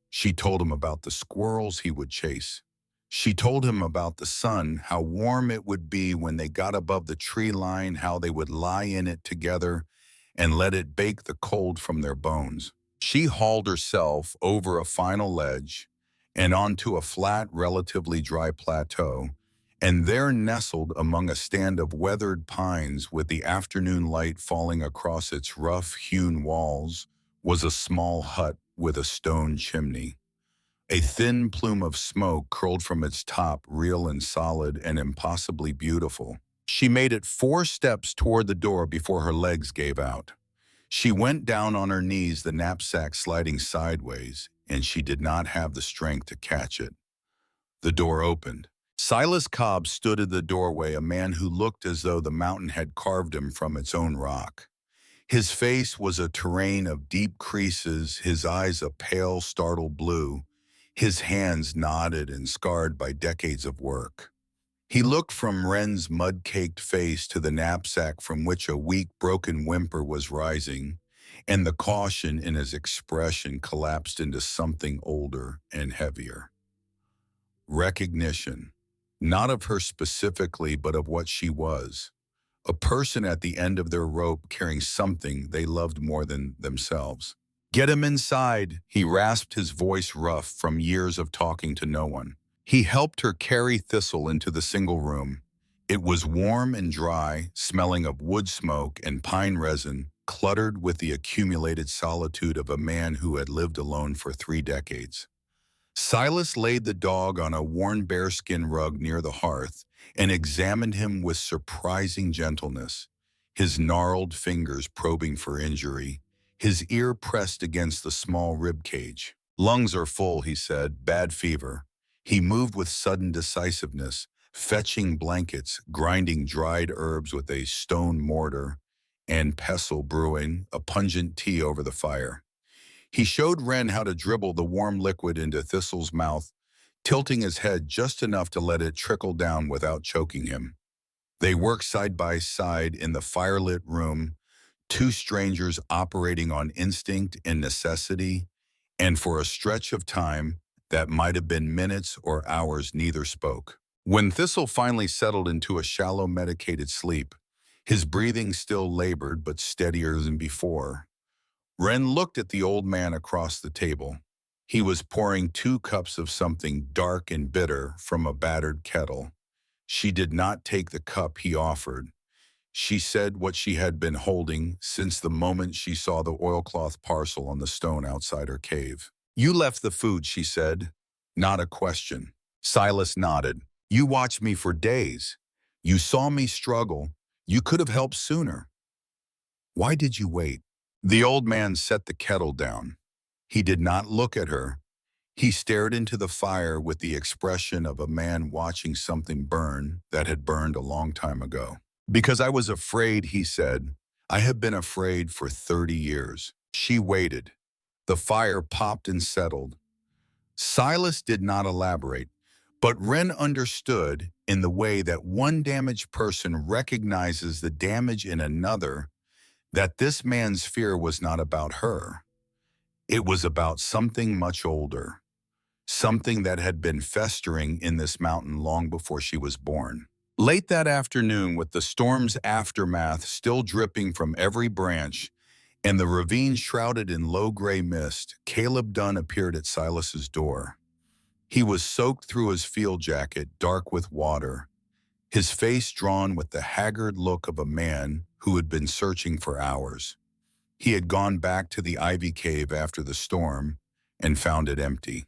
She told him about the squirrels he would chase. She told him about the sun, how warm it would be when they got above the tree line, how they would lie in it together and let it bake the cold from their bones. She hauled herself over a final ledge and onto a flat, relatively dry plateau, and there, nestled among a stand of weathered pines with the afternoon light falling across its rough-hewn walls, was a small hut with a stone chimney. A thin plume of smoke curled from its top, real and solid and impossibly beautiful. She made it 4 steps toward the door before her legs gave out. She went down on her knees, the knapsack sliding sideways, and she did not have the strength to catch it. The door opened. Silas Cobb stood in the doorway, a man who looked as though the mountain had carved him from its own rock. His face was a terrain of deep creases, his eyes a pale, startled blue, his hands knotted and scarred by decades of work. He looked from Wren's mud-caked face to the knapsack from which a weak, broken whimper was rising, and the caution in his expression collapsed into something older and heavier. Recognition, not of her specifically, but of what she was. A person at the end of their rope carrying something they loved more than themselves. "Get him inside," he rasped, his voice rough from years of talking to no one. He helped her carry Thistle into the single room. It was warm and dry, smelling of wood smoke and pine resin, cluttered with the accumulated solitude of a man who had lived alone for 3 decades. Silas laid the dog on a worn bearskin rug near the hearth and examined him with surprising gentleness, his gnarled fingers probing for injury, his ear pressed against the small rib cage. "Lungs are full," he said, "bad fever." He moved with sudden decisiveness, fetching blankets, grinding dried herbs with a stone mortar, and pestle brewing a pungent tea over the fire. He showed Wren how to dribble the warm liquid into Thistle's mouth, tilting his head just enough to let it trickle down without choking him. They worked side by side in the firelit room, 2 strangers operating on instinct and necessity, and for a stretch of time that might have been minutes or hours, neither spoke. When Thistle finally settled into a shallow, medicated sleep, his breathing still labored but steadier than before, Wren looked at the old man across the table. He was pouring 2 cups of something dark and bitter from a battered kettle. She did not take the cup he offered. She said what she had been holding since the moment she saw the oilcloth parcel on the stone outside her cave. "You left the food," she said. Not a question. Silas nodded. "You watched me for days. You saw me struggle. You could have helped sooner. Why did you wait?" The old man set the kettle down. He did not look at her. He stared into the fire with the expression of a man watching something burn that had burned a long time ago. "Because I was afraid," he said. "I have been afraid for 30 years. She waited. The fire popped and settled. Silas did not elaborate, but Wren understood in the way that one damaged person recognizes the damage in another that this man's fear was not about her. It was about something much older, something that had been festering in this mountain long before she was born. Late that afternoon, with the storm's aftermath still dripping from every branch and the ravine shrouded in low gray mist, Caleb Dunn appeared at Silas's door. He was soaked through his field jacket, dark with water, his face drawn with the haggard look of a man who had been searching for hours. He had gone back to the ivy cave after the storm and found it empty.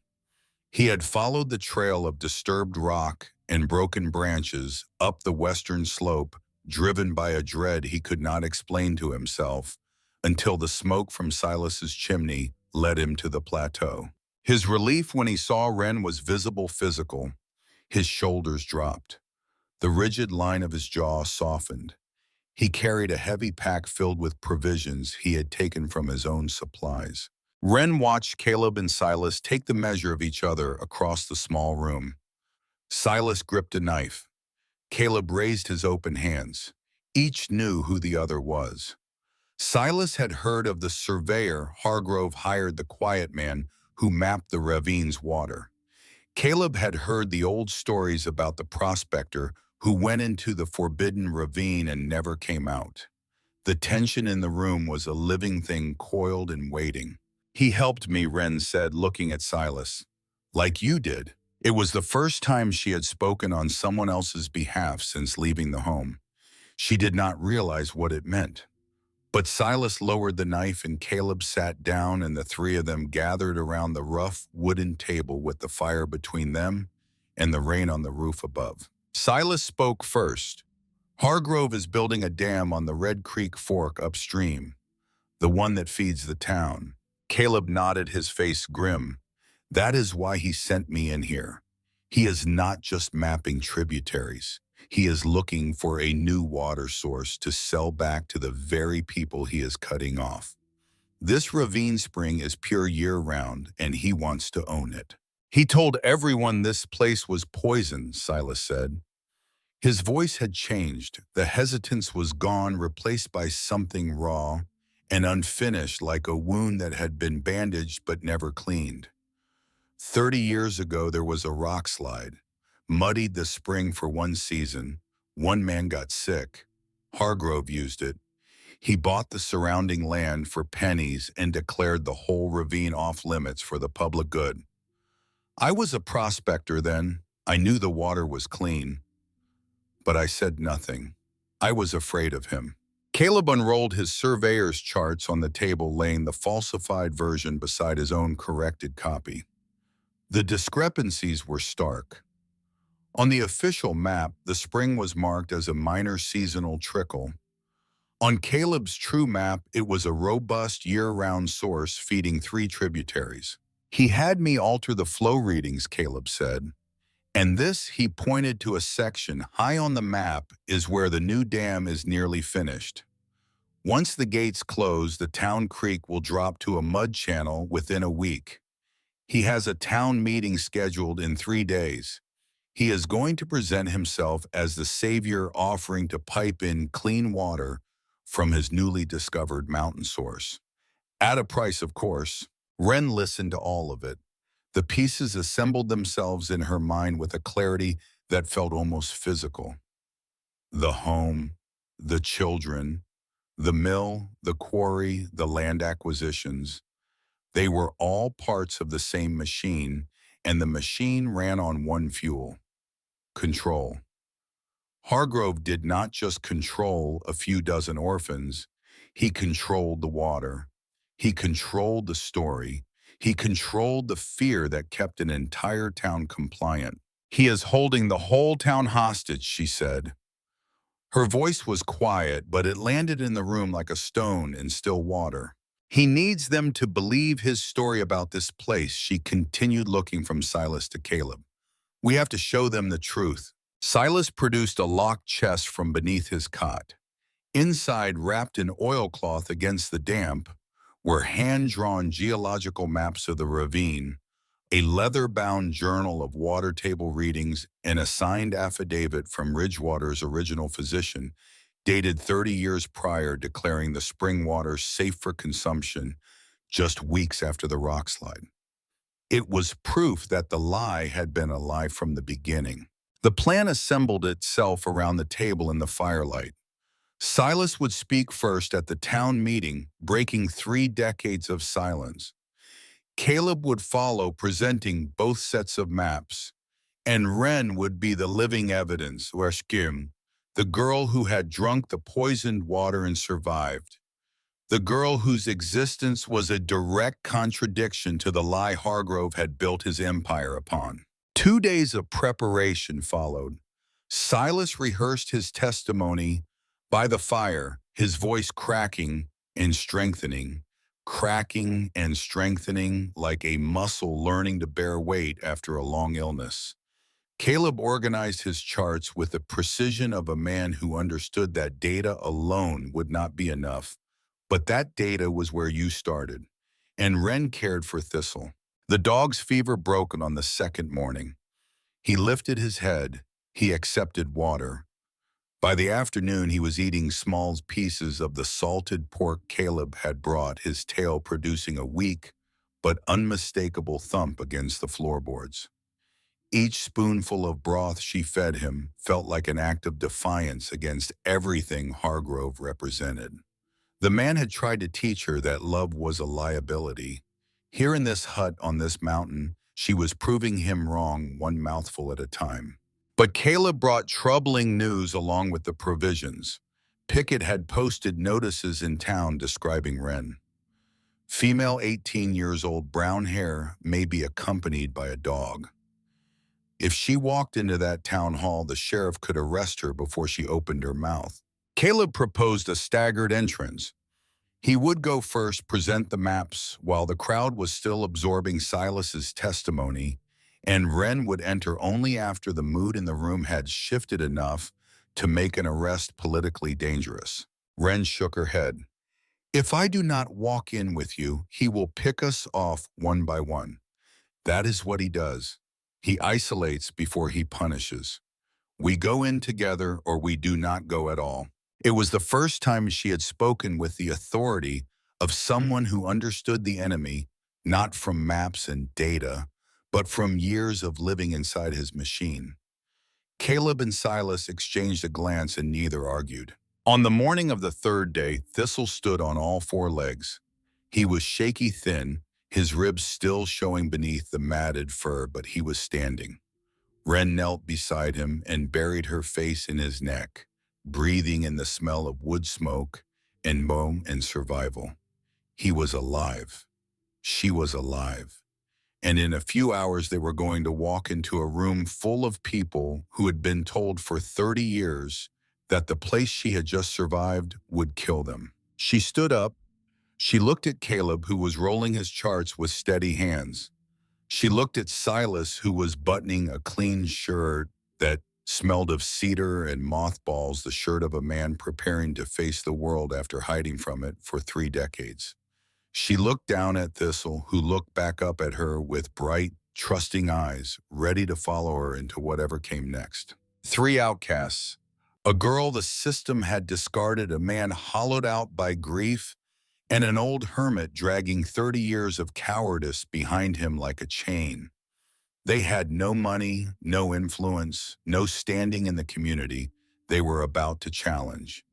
He had followed the trail of disturbed rock and broken branches up the western slope, driven by a dread he could not explain to himself, until the smoke from Silas's chimney led him to the plateau. His relief when he saw Wren was physical. His shoulders dropped. The rigid line of his jaw softened. He carried a heavy pack filled with provisions he had taken from his own supplies. Wren watched Caleb and Silas take the measure of each other across the small room. Silas gripped a knife. Caleb raised his open hands. Each knew who the other was. Silas had heard of the surveyor Hargrove hired, the quiet man who mapped the ravine's water. Caleb had heard the old stories about the prospector who went into the Forbidden Ravine and never came out. The tension in the room was a living thing, coiled and waiting. "He helped me," Wren said, looking at Silas. "Like you did." It was the first time she had spoken on someone else's behalf since leaving the home. She did not realize what it meant. But Silas lowered the knife and Caleb sat down, and the three of them gathered around the rough wooden table with the fire between them and the rain on the roof above. Silas spoke first. "Hargrove is building a dam on the Red Creek Fork upstream, the one that feeds the town." Caleb nodded, his face grim. "That is why he sent me in here. He is not just mapping tributaries. He is looking for a new water source to sell back to the very people he is cutting off. This ravine spring is pure year-round, and he wants to own it." "He told everyone this place was poison," Silas said. His voice had changed. The hesitance was gone, replaced by something raw and unfinished, like a wound that had been bandaged but never cleaned. 30 years ago, there was a rock slide. Muddied the spring for one season. One man got sick. Hargrove used it. He bought the surrounding land for pennies and declared the whole ravine off-limits for the public good. I was a prospector then. I knew the water was clean. But I said nothing. I was afraid of him. Caleb unrolled his surveyor's charts on the table, laying the falsified version beside his own corrected copy. The discrepancies were stark. On the official map, the spring was marked as a minor seasonal trickle. On Caleb's true map, it was a robust year-round source feeding 3 tributaries. "He had me alter the flow readings," Caleb said. "And this," he pointed to a section high on the map, "is where the new dam is nearly finished. Once the gates close, the town creek will drop to a mud channel within a week. He has a town meeting scheduled in 3 days. He is going to present himself as the savior, offering to pipe in clean water from his newly discovered mountain source. At a price, of course." Wren listened to all of it. The pieces assembled themselves in her mind with a clarity that felt almost physical. The home, the children, the mill, the quarry, the land acquisitions. They were all parts of the same machine, and the machine ran on one fuel: control. Hargrove did not just control a few dozen orphans. He controlled the water. He controlled the story. He controlled the fear that kept an entire town compliant. "He is holding the whole town hostage," she said. Her voice was quiet, but it landed in the room like a stone in still water. "He needs them to believe his story about this place," she continued, looking from Silas to Caleb. "We have to show them the truth." Silas produced a locked chest from beneath his cot. Inside, wrapped in oilcloth against the damp, were hand-drawn geological maps of the ravine, a leather-bound journal of water table readings, and a signed affidavit from Ridgewater's original physician, dated 30 years prior, declaring the spring water safe for consumption just weeks after the rock slide. It was proof that the lie had been a lie from the beginning. The plan assembled itself around the table in the firelight. Silas would speak first at the town meeting, breaking 3 decades of silence. Caleb would follow, presenting both sets of maps. And Wren would be the living evidence, the girl who had drunk the poisoned water and survived. The girl whose existence was a direct contradiction to the lie Hargrove had built his empire upon. 2 days of preparation followed. Silas rehearsed his testimony by the fire, his voice cracking and strengthening like a muscle learning to bear weight after a long illness. Caleb organized his charts with the precision of a man who understood that data alone would not be enough. But that data was where you started, and Wren cared for Thistle. The dog's fever broke on the second morning. He lifted his head. He accepted water. By the afternoon, he was eating small pieces of the salted pork Caleb had brought, his tail producing a weak but unmistakable thump against the floorboards. Each spoonful of broth she fed him felt like an act of defiance against everything Hargrove represented. The man had tried to teach her that love was a liability. Here in this hut on this mountain, she was proving him wrong, one mouthful at a time. But Caleb brought troubling news along with the provisions. Pickett had posted notices in town describing Wren. Female 18 years old, brown hair, may be accompanied by a dog. If she walked into that town hall, the sheriff could arrest her before she opened her mouth. Caleb proposed a staggered entrance. He would go first, present the maps, while the crowd was still absorbing Silas's testimony, and Wren would enter only after the mood in the room had shifted enough to make an arrest politically dangerous. Wren shook her head. If I do not walk in with you, he will pick us off one by one. That is what he does. He isolates before he punishes. We go in together or we do not go at all. It was the first time she had spoken with the authority of someone who understood the enemy, not from maps and data, but from years of living inside his machine. Caleb and Silas exchanged a glance and neither argued. On the morning of the third day, Thistle stood on all 4 legs. He was shaky thin, his ribs still showing beneath the matted fur, but he was standing. Wren knelt beside him and buried her face in his neck, breathing in the smell of wood smoke and bone and survival. He was alive. She was alive. And in a few hours they were going to walk into a room full of people who had been told for 30 years that the place she had just survived would kill them. She stood up. She looked at Caleb, who was rolling his charts with steady hands. She looked at Silas, who was buttoning a clean shirt that smelled of cedar and mothballs, the shirt of a man preparing to face the world after hiding from it for 3 decades. She looked down at Thistle, who looked back up at her with bright, trusting eyes, ready to follow her into whatever came next. 3 outcasts. A girl the system had discarded, a man hollowed out by grief, and an old hermit dragging 30 years of cowardice behind him like a chain. They had no money, no influence, no standing in the community they were about to challenge.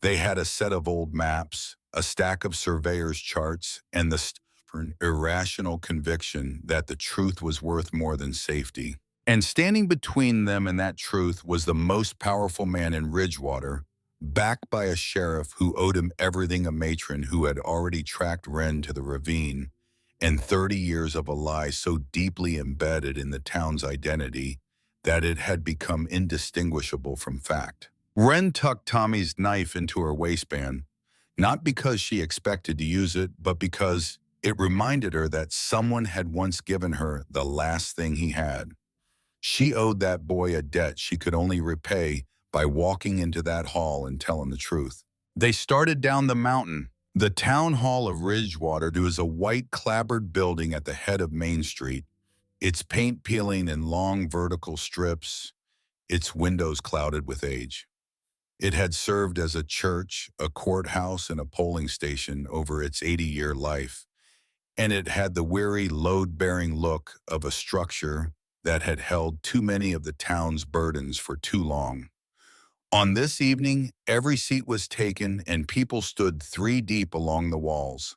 They had a set of old maps, a stack of Surveyor's charts, and the stubborn, irrational conviction that the truth was worth more than safety. And standing between them and that truth was the most powerful man in Ridgewater, backed by a sheriff who owed him everything, a matron who had already tracked Wren to the ravine, and 30 years of a lie so deeply embedded in the town's identity that it had become indistinguishable from fact. Wren tucked Tommy's knife into her waistband, not because she expected to use it, but because it reminded her that someone had once given her the last thing he had. She owed that boy a debt she could only repay by walking into that hall and telling the truth. They started down the mountain. The town hall of Ridgewater was a white clapboard building at the head of Main Street, its paint peeling in long vertical strips, its windows clouded with age. It had served as a church, a courthouse, and a polling station over its 80-year life, and it had the weary, load-bearing look of a structure that had held too many of the town's burdens for too long. On this evening, every seat was taken and people stood 3 deep along the walls.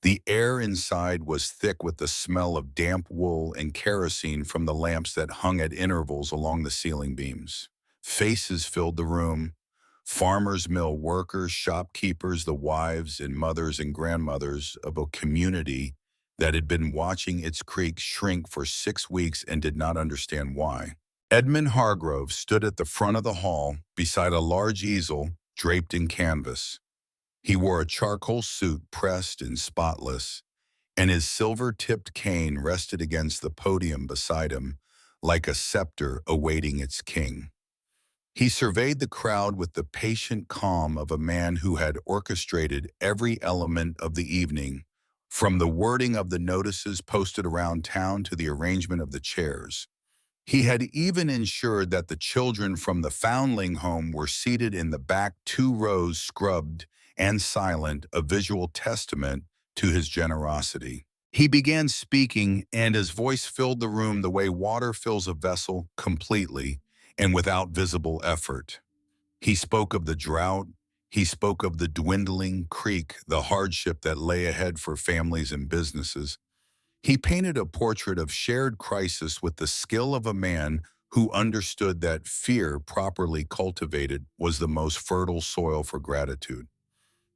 The air inside was thick with the smell of damp wool and kerosene from the lamps that hung at intervals along the ceiling beams. Faces filled the room. Farmers, mill workers, shopkeepers, the wives and mothers and grandmothers of a community that had been watching its creek shrink for 6 weeks and did not understand why. Edmund Hargrove stood at the front of the hall beside a large easel draped in canvas. He wore a charcoal suit pressed and spotless, and his silver-tipped cane rested against the podium beside him like a scepter awaiting its king. He surveyed the crowd with the patient calm of a man who had orchestrated every element of the evening, from the wording of the notices posted around town to the arrangement of the chairs. He had even ensured that the children from the Foundling Home were seated in the back 2 rows, scrubbed and silent, a visual testament to his generosity. He began speaking, and his voice filled the room the way water fills a vessel, completely and without visible effort. He spoke of the drought. He spoke of the dwindling creek, the hardship that lay ahead for families and businesses. He painted a portrait of shared crisis with the skill of a man who understood that fear, properly cultivated, was the most fertile soil for gratitude.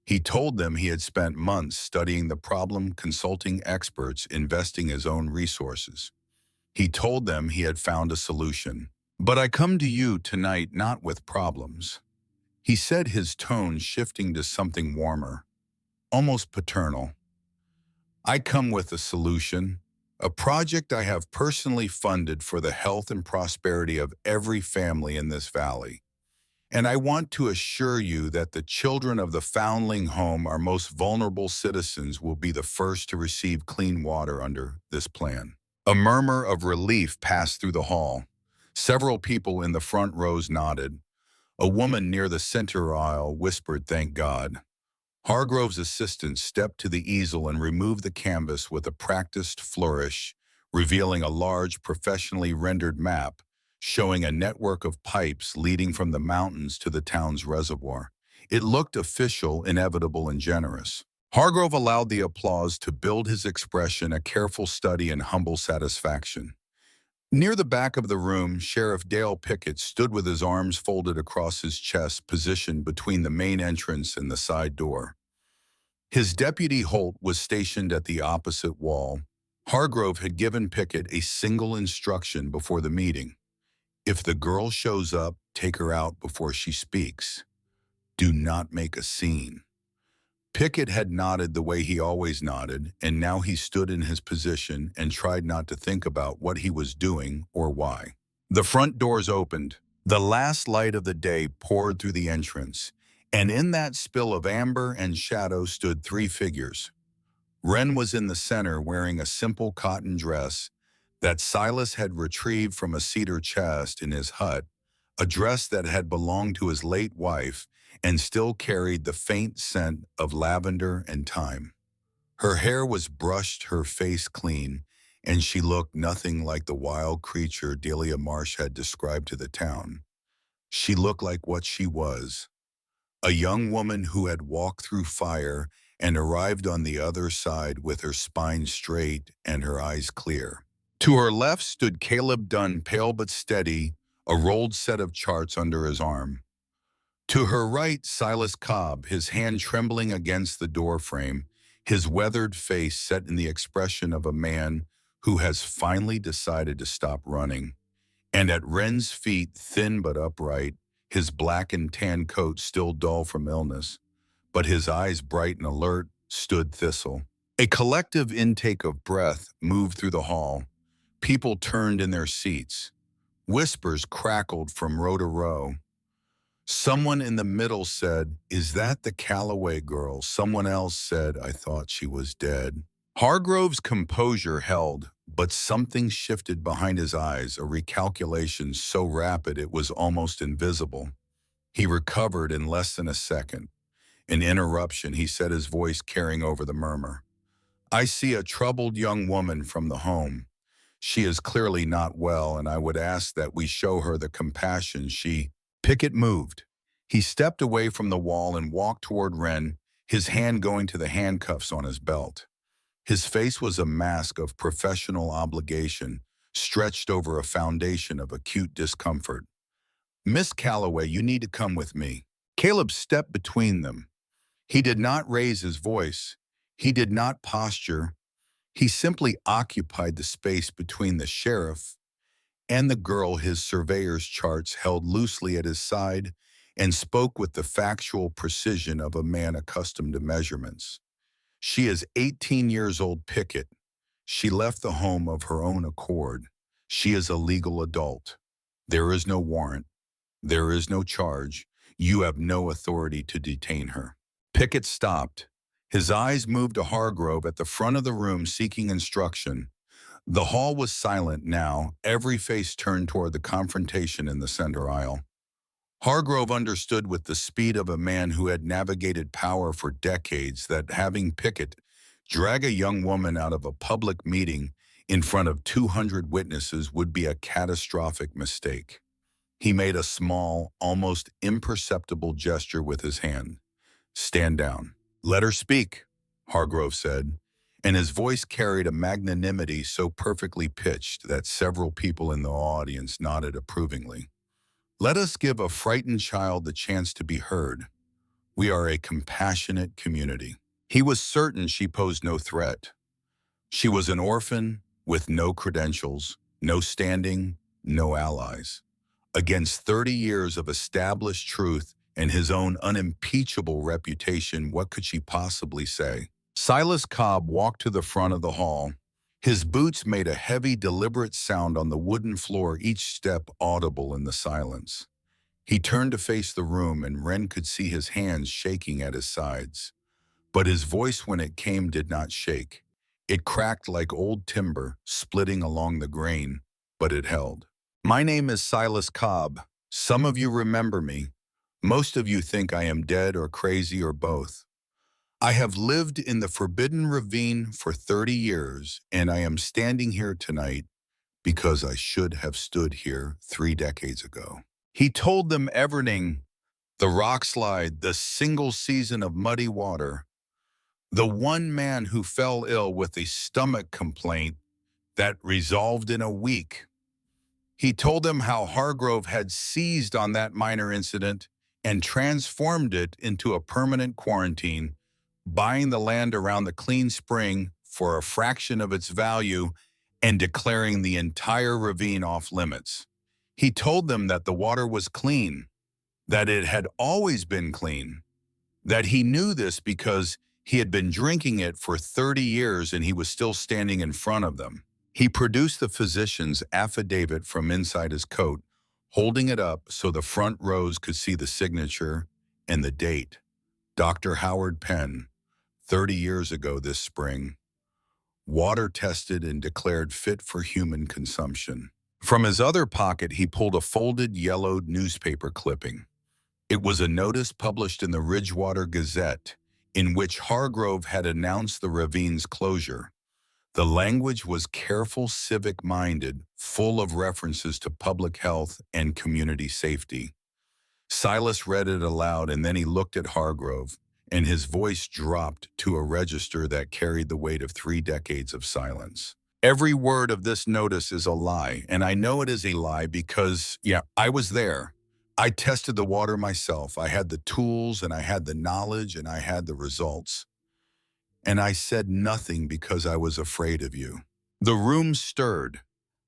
He told them he had spent months studying the problem, consulting experts, investing his own resources. He told them he had found a solution. "But I come to you tonight not with problems," he said, his tone shifting to something warmer, almost paternal. "I come with a solution, a project I have personally funded for the health and prosperity of every family in this valley. And I want to assure you that the children of the Foundling Home, our most vulnerable citizens, will be the first to receive clean water under this plan." A murmur of relief passed through the hall. Several people in the front rows nodded. A woman near the center aisle whispered, "Thank God." Hargrove's assistant stepped to the easel and removed the canvas with a practiced flourish, revealing a large, professionally rendered map showing a network of pipes leading from the mountains to the town's reservoir. It looked official, inevitable, and generous. Hargrove allowed the applause to build his expression, a careful study and humble satisfaction. Near the back of the room, Sheriff Dale Pickett stood with his arms folded across his chest, positioned between the main entrance and the side door. His deputy Holt was stationed at the opposite wall. Hargrove had given Pickett a single instruction before the meeting. "If the girl shows up, take her out before she speaks. Do not make a scene." Pickett had nodded the way he always nodded, and now he stood in his position and tried not to think about what he was doing or why. The front doors opened. The last light of the day poured through the entrance, and in that spill of amber and shadow stood 3 figures. Wren was in the center, wearing a simple cotton dress that Silas had retrieved from a cedar chest in his hut, a dress that had belonged to his late wife and still carried the faint scent of lavender and thyme. Her hair was brushed, her face clean, and she looked nothing like the wild creature Delia Marsh had described to the town. She looked like what she was, a young woman who had walked through fire and arrived on the other side with her spine straight and her eyes clear. To her left stood Caleb Dunn, pale but steady, a rolled set of charts under his arm. To her right, Silas Cobb, his hand trembling against the doorframe, his weathered face set in the expression of a man who has finally decided to stop running. And at Wren's feet, thin but upright, his black and tan coat still dull from illness, but his eyes bright and alert, stood Thistle. A collective intake of breath moved through the hall. People turned in their seats. Whispers crackled from row to row. Someone in the middle said, "Is that the Calloway girl?" Someone else said, "I thought she was dead." Hargrove's composure held, but something shifted behind his eyes, a recalculation so rapid it was almost invisible. He recovered in less than a second. An interruption, he said, his voice carrying over the murmur. I see a troubled young woman from the home. She is clearly not well, and I would ask that we show her the compassion she... Pickett moved. He stepped away from the wall and walked toward Wren, his hand going to the handcuffs on his belt. His face was a mask of professional obligation, stretched over a foundation of acute discomfort. Miss Calloway, you need to come with me. Caleb stepped between them. He did not raise his voice. He did not posture. He simply occupied the space between the sheriff and the girl his surveyor's charts held loosely at his side and spoke with the factual precision of a man accustomed to measurements. She is 18 years old, Pickett. She left the home of her own accord. She is a legal adult. There is no warrant. There is no charge. You have no authority to detain her. Pickett stopped. His eyes moved to Hargrove at the front of the room seeking instruction. The hall was silent now, every face turned toward the confrontation in the center aisle. Hargrove understood with the speed of a man who had navigated power for decades that having Pickett drag a young woman out of a public meeting in front of 200 witnesses would be a catastrophic mistake. He made a small, almost imperceptible gesture with his hand. Stand down. Let her speak, Hargrove said, and his voice carried a magnanimity so perfectly pitched that several people in the audience nodded approvingly. Let us give a frightened child the chance to be heard. We are a compassionate community. He was certain she posed no threat. She was an orphan with no credentials, no standing, no allies. Against 30 years of established truth and his own unimpeachable reputation, what could she possibly say? Silas Cobb walked to the front of the hall. His boots made a heavy, deliberate sound on the wooden floor, each step audible in the silence. He turned to face the room, and Wren could see his hands shaking at his sides. But his voice, when it came, did not shake. It cracked like old timber, splitting along the grain, but it held. My name is Silas Cobb. Some of you remember me. Most of you think I am dead or crazy or both. I have lived in the Forbidden Ravine for 30 years, and I am standing here tonight because I should have stood here 3 decades ago. He told them everything: the rock slide, the single season of muddy water, the one man who fell ill with a stomach complaint that resolved in a week. He told them how Hargrove had seized on that minor incident and transformed it into a permanent quarantine, buying the land around the clean spring for a fraction of its value and declaring the entire ravine off limits. He told them that the water was clean, that it had always been clean, that he knew this because he had been drinking it for 30 years and he was still standing in front of them. He produced the physician's affidavit from inside his coat, holding it up so the front rows could see the signature and the date. Dr. Howard Penn, 30 years ago this spring, water tested and declared fit for human consumption. From his other pocket, he pulled a folded, yellowed newspaper clipping. It was a notice published in the Ridgewater Gazette, in which Hargrove had announced the ravine's closure. The language was careful, civic-minded, full of references to public health and community safety. Silas read it aloud, and then he looked at Hargrove, and his voice dropped to a register that carried the weight of 3 decades of silence. Every word of this notice is a lie, and I know it is a lie because, I was there. I tested the water myself. I had the tools, and I had the knowledge, and I had the results. And I said nothing because I was afraid of you. The room stirred,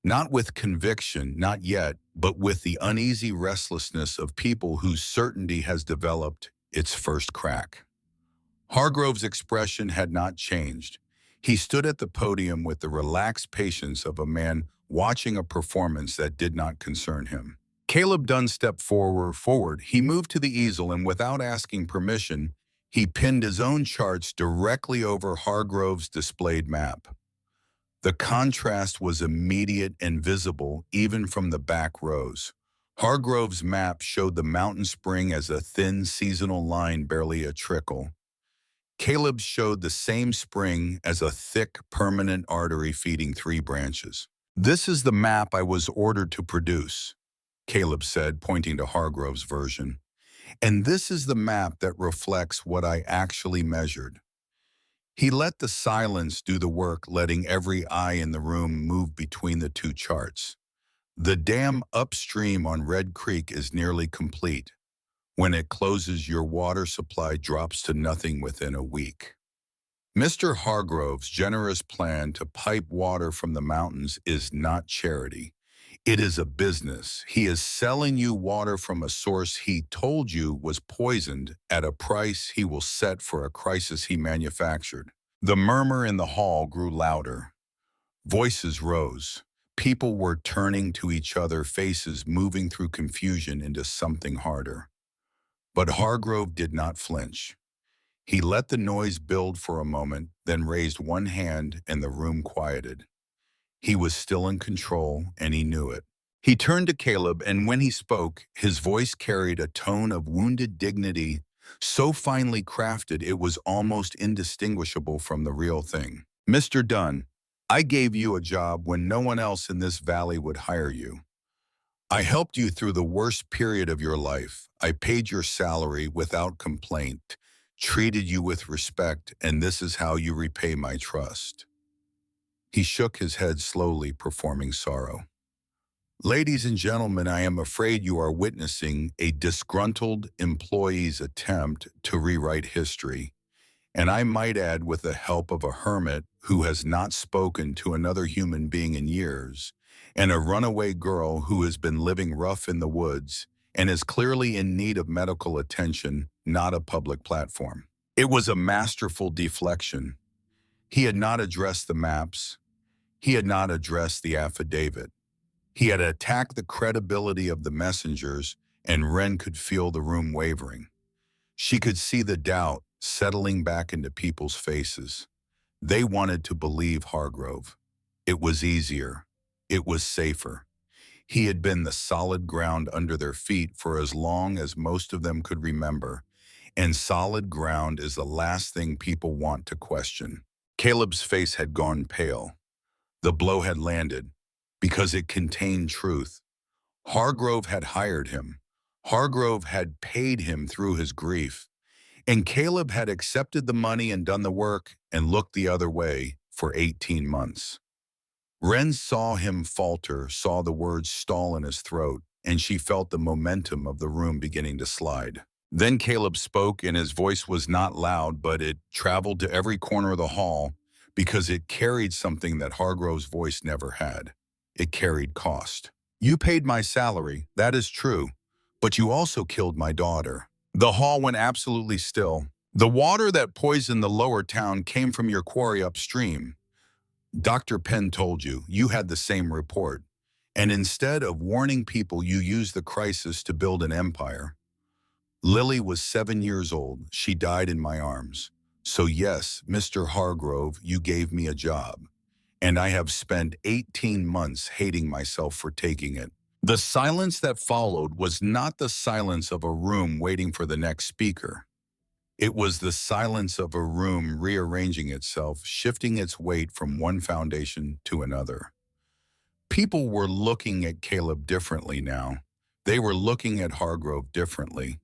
not with conviction, not yet, but with the uneasy restlessness of people whose certainty has developed its first crack. Hargrove's expression had not changed. He stood at the podium with the relaxed patience of a man watching a performance that did not concern him. Caleb Dunn stepped forward. He moved to the easel and, without asking permission, He pinned his own charts directly over Hargrove's displayed map. The contrast was immediate and visible even from the back rows. Hargrove's map showed the mountain spring as a thin seasonal line, barely a trickle. Caleb's showed the same spring as a thick, permanent artery feeding 3 branches. "This is the map I was ordered to produce," Caleb said, pointing to Hargrove's version. "And this is the map that reflects what I actually measured." He let the silence do the work, letting every eye in the room move between the 2 charts. "The dam upstream on Red Creek is nearly complete. When it closes, your water supply drops to nothing within a week." Mr. Hargrove's generous plan to pipe water from the mountains is not charity. It is a business. He is selling you water from a source he told you was poisoned at a price he will set for a crisis he manufactured. The murmur in the hall grew louder. Voices rose. People were turning to each other, faces moving through confusion into something harder. But Hargrove did not flinch. He let the noise build for a moment, then raised one hand and the room quieted. He was still in control, and he knew it. He turned to Caleb, and when he spoke, his voice carried a tone of wounded dignity, so finely crafted it was almost indistinguishable from the real thing. "Mr. Dunn, I gave you a job when no one else in this valley would hire you. I helped you through the worst period of your life. I paid your salary without complaint, treated you with respect, and this is how you repay my trust." He shook his head slowly, performing sorrow. "Ladies and gentlemen, I am afraid you are witnessing a disgruntled employee's attempt to rewrite history, and I might add with the help of a hermit who has not spoken to another human being in years, and a runaway girl who has been living rough in the woods and is clearly in need of medical attention, not a public platform." It was a masterful deflection. He had not addressed the maps. He had not addressed the affidavit. He had attacked the credibility of the messengers, and Wren could feel the room wavering. She could see the doubt settling back into people's faces. They wanted to believe Hargrove. It was easier. It was safer. He had been the solid ground under their feet for as long as most of them could remember, and solid ground is the last thing people want to question. Caleb's face had gone pale. The blow had landed because it contained truth. Hargrove had hired him. Hargrove had paid him through his grief. And Caleb had accepted the money and done the work and looked the other way for 18 months. Wren saw him falter, saw the words stall in his throat, and she felt the momentum of the room beginning to slide. Then Caleb spoke, and his voice was not loud, but it traveled to every corner of the hall because it carried something that Hargrove's voice never had. It carried cost. "You paid my salary, that is true, but you also killed my daughter." The hall went absolutely still. "The water that poisoned the lower town came from your quarry upstream. Dr. Penn told you. You had the same report. And instead of warning people, you used the crisis to build an empire. Lily was 7 years old. She died in my arms. So yes, Mr. Hargrove, you gave me a job. And I have spent 18 months hating myself for taking it." The silence that followed was not the silence of a room waiting for the next speaker. It was the silence of a room rearranging itself, shifting its weight from one foundation to another. People were looking at Caleb differently now. They were looking at Hargrove differently.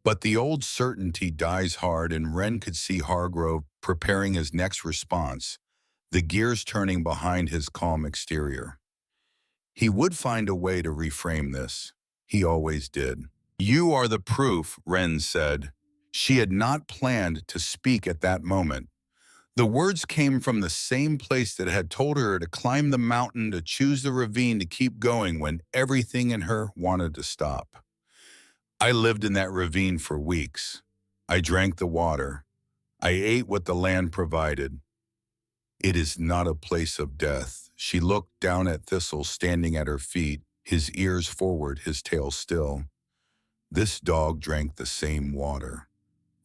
But the old certainty dies hard, and Wren could see Hargrove preparing his next response, the gears turning behind his calm exterior. He would find a way to reframe this. He always did. "You are the proof," Wren said. She had not planned to speak at that moment. The words came from the same place that had told her to climb the mountain, to choose the ravine, to keep going when everything in her wanted to stop. "I lived in that ravine for weeks. I drank the water. I ate what the land provided. It is not a place of death." She looked down at Thistle standing at her feet, his ears forward, his tail still. "This dog drank the same water."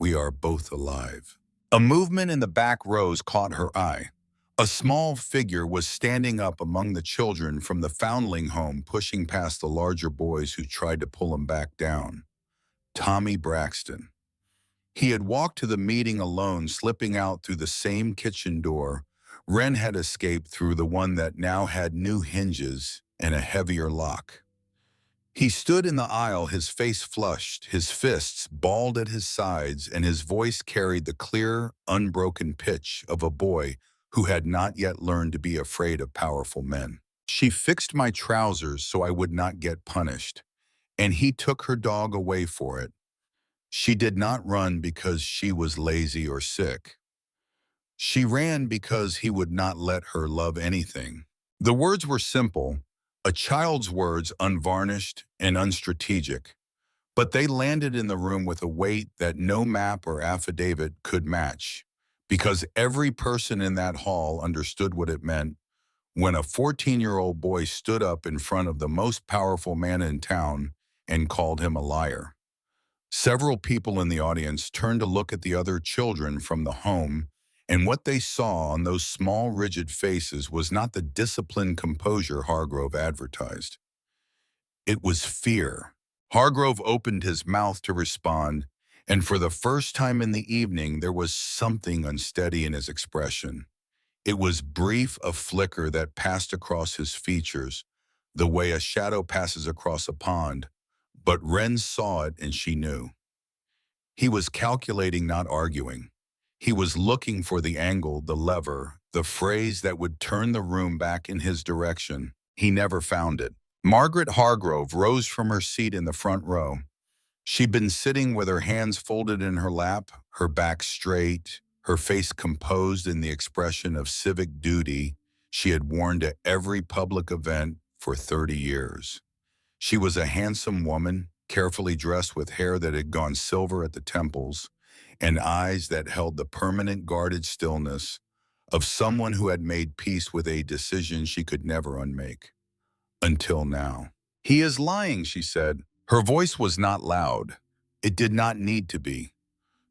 We are both alive. A movement in the back rows caught her eye. A small figure was standing up among the children from the foundling home, pushing past the larger boys who tried to pull him back down. Tommy Braxton. He had walked to the meeting alone, slipping out through the same kitchen door. Wren had escaped through the one that now had new hinges and a heavier lock. He stood in the aisle, his face flushed, his fists balled at his sides, and his voice carried the clear, unbroken pitch of a boy who had not yet learned to be afraid of powerful men. She fixed my trousers so I would not get punished, and he took her dog away for it. She did not run because she was lazy or sick. She ran because he would not let her love anything. The words were simple, a child's words, unvarnished and unstrategic, but they landed in the room with a weight that no map or affidavit could match, because every person in that hall understood what it meant when a 14-year-old boy stood up in front of the most powerful man in town and called him a liar. Several people in the audience turned to look at the other children from the home, and what they saw on those small, rigid faces was not the disciplined composure Hargrove advertised. It was fear. Hargrove opened his mouth to respond, and for the first time in the evening, there was something unsteady in his expression. It was brief, a flicker that passed across his features, the way a shadow passes across a pond, but Wren saw it and she knew. He was calculating, not arguing. He was looking for the angle, the lever, the phrase that would turn the room back in his direction. He never found it. Margaret Hargrove rose from her seat in the front row. She'd been sitting with her hands folded in her lap, her back straight, her face composed in the expression of civic duty she had worn to every public event for 30 years. She was a handsome woman, carefully dressed with hair that had gone silver at the temples, and eyes that held the permanent guarded stillness of someone who had made peace with a decision she could never unmake. Until now. "He is lying," she said. Her voice was not loud. It did not need to be.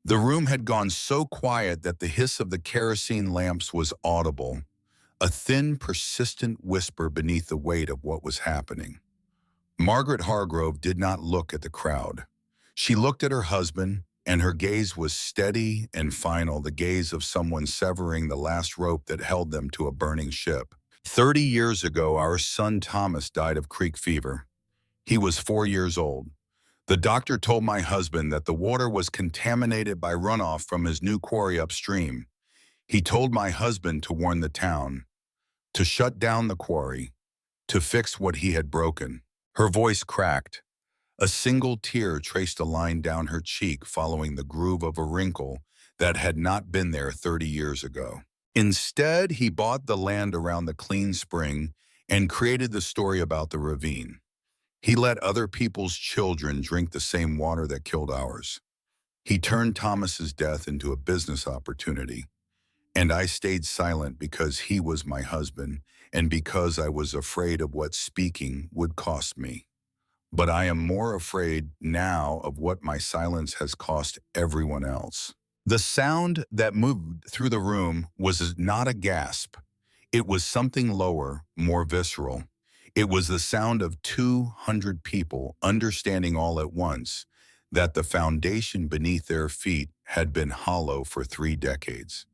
The room had gone so quiet that the hiss of the kerosene lamps was audible, a thin, persistent whisper beneath the weight of what was happening. Margaret Hargrove did not look at the crowd. She looked at her husband, and her gaze was steady and final, the gaze of someone severing the last rope that held them to a burning ship. 30 years ago, our son Thomas died of creek fever. He was 4 years old. The doctor told my husband that the water was contaminated by runoff from his new quarry upstream. He told my husband to warn the town, to shut down the quarry, to fix what he had broken. Her voice cracked. A single tear traced a line down her cheek, following the groove of a wrinkle that had not been there 30 years ago. Instead, he bought the land around the clean spring and created the story about the ravine. He let other people's children drink the same water that killed ours. He turned Thomas's death into a business opportunity. And I stayed silent because he was my husband and because I was afraid of what speaking would cost me. But I am more afraid now of what my silence has cost everyone else. The sound that moved through the room was not a gasp. It was something lower, more visceral. It was the sound of 200 people understanding all at once that the foundation beneath their feet had been hollow for 3 decades.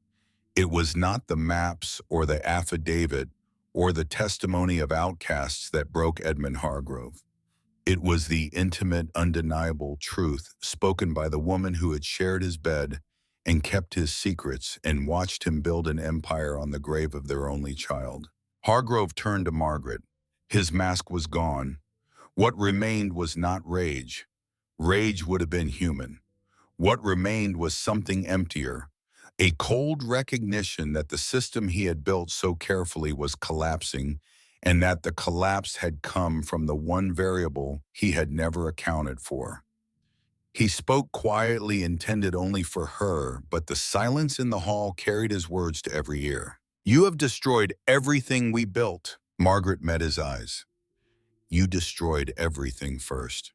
It was not the maps or the affidavit or the testimony of outcasts that broke Edmund Hargrove. It was the intimate, undeniable truth spoken by the woman who had shared his bed and kept his secrets and watched him build an empire on the grave of their only child. Hargrove turned to Margaret. His mask was gone. What remained was not rage. Rage would have been human. What remained was something emptier, a cold recognition that the system he had built so carefully was collapsing, and that the collapse had come from the one variable he had never accounted for. He spoke quietly, intended only for her, but the silence in the hall carried his words to every ear. "You have destroyed everything we built." Margaret met his eyes. "You destroyed everything first.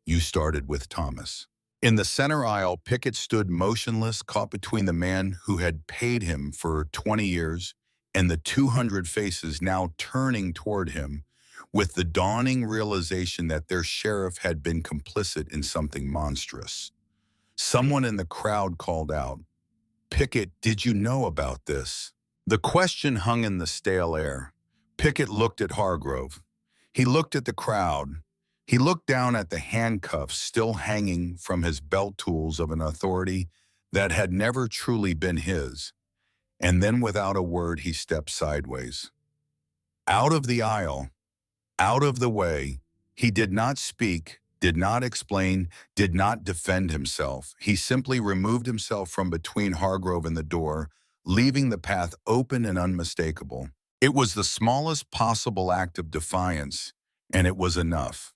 You started with Thomas." In the center aisle, Pickett stood motionless, caught between the man who had paid him for 20 years and the 200 faces now turning toward him with the dawning realization that their sheriff had been complicit in something monstrous. Someone in the crowd called out, "Pickett, did you know about this?" The question hung in the stale air. Pickett looked at Hargrove. He looked at the crowd. He looked down at the handcuffs still hanging from his belt tools of an authority that had never truly been his. And then without a word, he stepped sideways. Out of the aisle, out of the way. He did not speak, did not explain, did not defend himself. He simply removed himself from between Hargrove and the door, leaving the path open and unmistakable. It was the smallest possible act of defiance, and it was enough.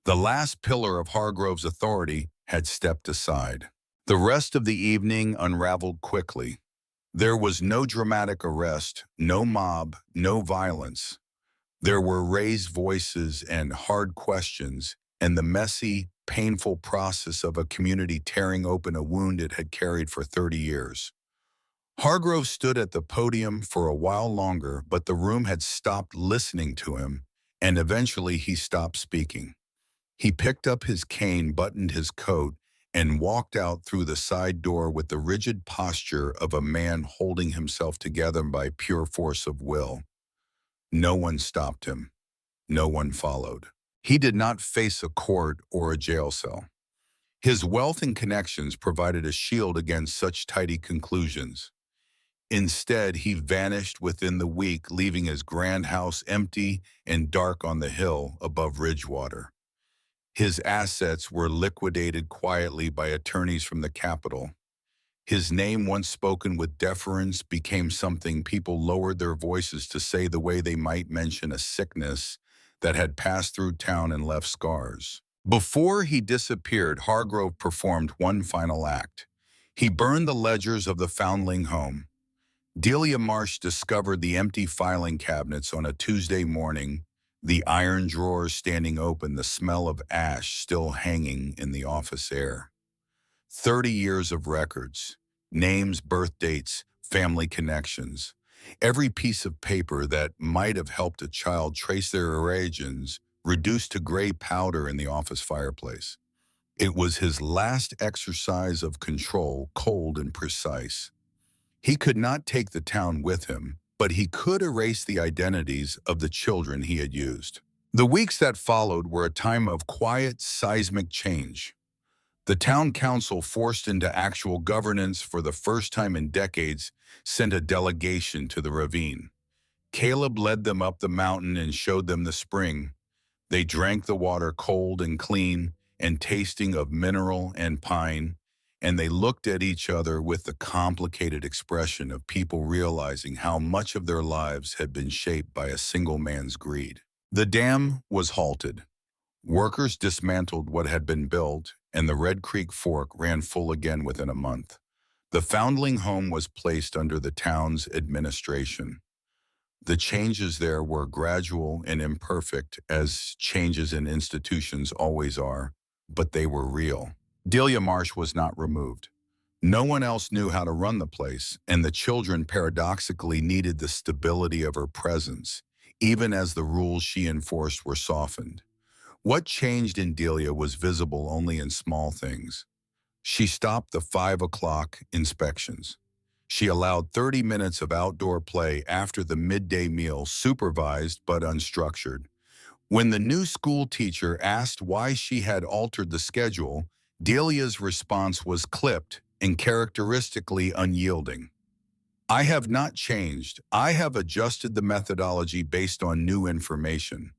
The last pillar of Hargrove's authority had stepped aside. The rest of the evening unraveled quickly. There was no dramatic arrest, no mob, no violence. There were raised voices and hard questions, and the messy, painful process of a community tearing open a wound it had carried for 30 years. Hargrove stood at the podium for a while longer, but the room had stopped listening to him, and eventually he stopped speaking. He picked up his cane, buttoned his coat, and walked out through the side door with the rigid posture of a man holding himself together by pure force of will. No one stopped him. No one followed. He did not face a court or a jail cell. His wealth and connections provided a shield against such tidy conclusions. Instead, he vanished within the week, leaving his grand house empty and dark on the hill above Ridgewater. His assets were liquidated quietly by attorneys from the capital. His name, once spoken with deference, became something people lowered their voices to say the way they might mention a sickness that had passed through town and left scars. Before he disappeared, Hargrove performed one final act. He burned the ledgers of the Foundling Home. Delia Marsh discovered the empty filing cabinets on a Tuesday morning, the iron drawers standing open, the smell of ash still hanging in the office air. 30 years of records, names, birth dates, family connections. Every piece of paper that might have helped a child trace their origins reduced to gray powder in the office fireplace. It was his last exercise of control, cold and precise. He could not take the town with him, but he could erase the identities of the children he had used. The weeks that followed were a time of quiet, seismic change. The town council, forced into actual governance for the first time in decades, sent a delegation to the ravine. Caleb led them up the mountain and showed them the spring. They drank the water cold and clean and tasting of mineral and pine, and they looked at each other with the complicated expression of people realizing how much of their lives had been shaped by a single man's greed. The dam was halted. Workers dismantled what had been built, and the Red Creek Fork ran full again within a month. The Foundling Home was placed under the town's administration. The changes there were gradual and imperfect, as changes in institutions always are, but they were real. Delia Marsh was not removed. No one else knew how to run the place, and the children paradoxically needed the stability of her presence, even as the rules she enforced were softened. What changed in Delia was visible only in small things. She stopped the 5 o'clock inspections. She allowed 30 minutes of outdoor play after the midday meal, supervised but unstructured. When the new school teacher asked why she had altered the schedule, Delia's response was clipped and characteristically unyielding. "I have not changed. I have adjusted the methodology based on new information."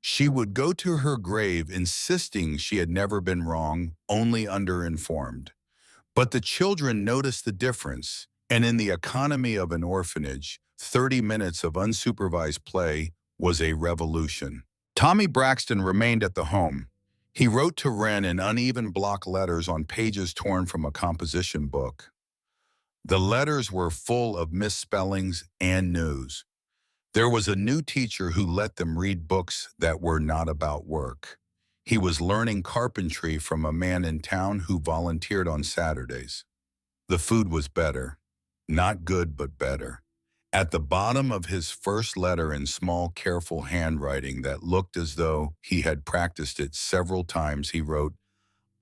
She would go to her grave insisting she had never been wrong, only underinformed. But the children noticed the difference, and in the economy of an orphanage, 30 minutes of unsupervised play was a revolution. Tommy Braxton remained at the home. He wrote to Wren in uneven block letters on pages torn from a composition book. The letters were full of misspellings and news. There was a new teacher who let them read books that were not about work. He was learning carpentry from a man in town who volunteered on Saturdays. The food was better. Not good, but better. At the bottom of his first letter in small, careful handwriting that looked as though he had practiced it several times, he wrote,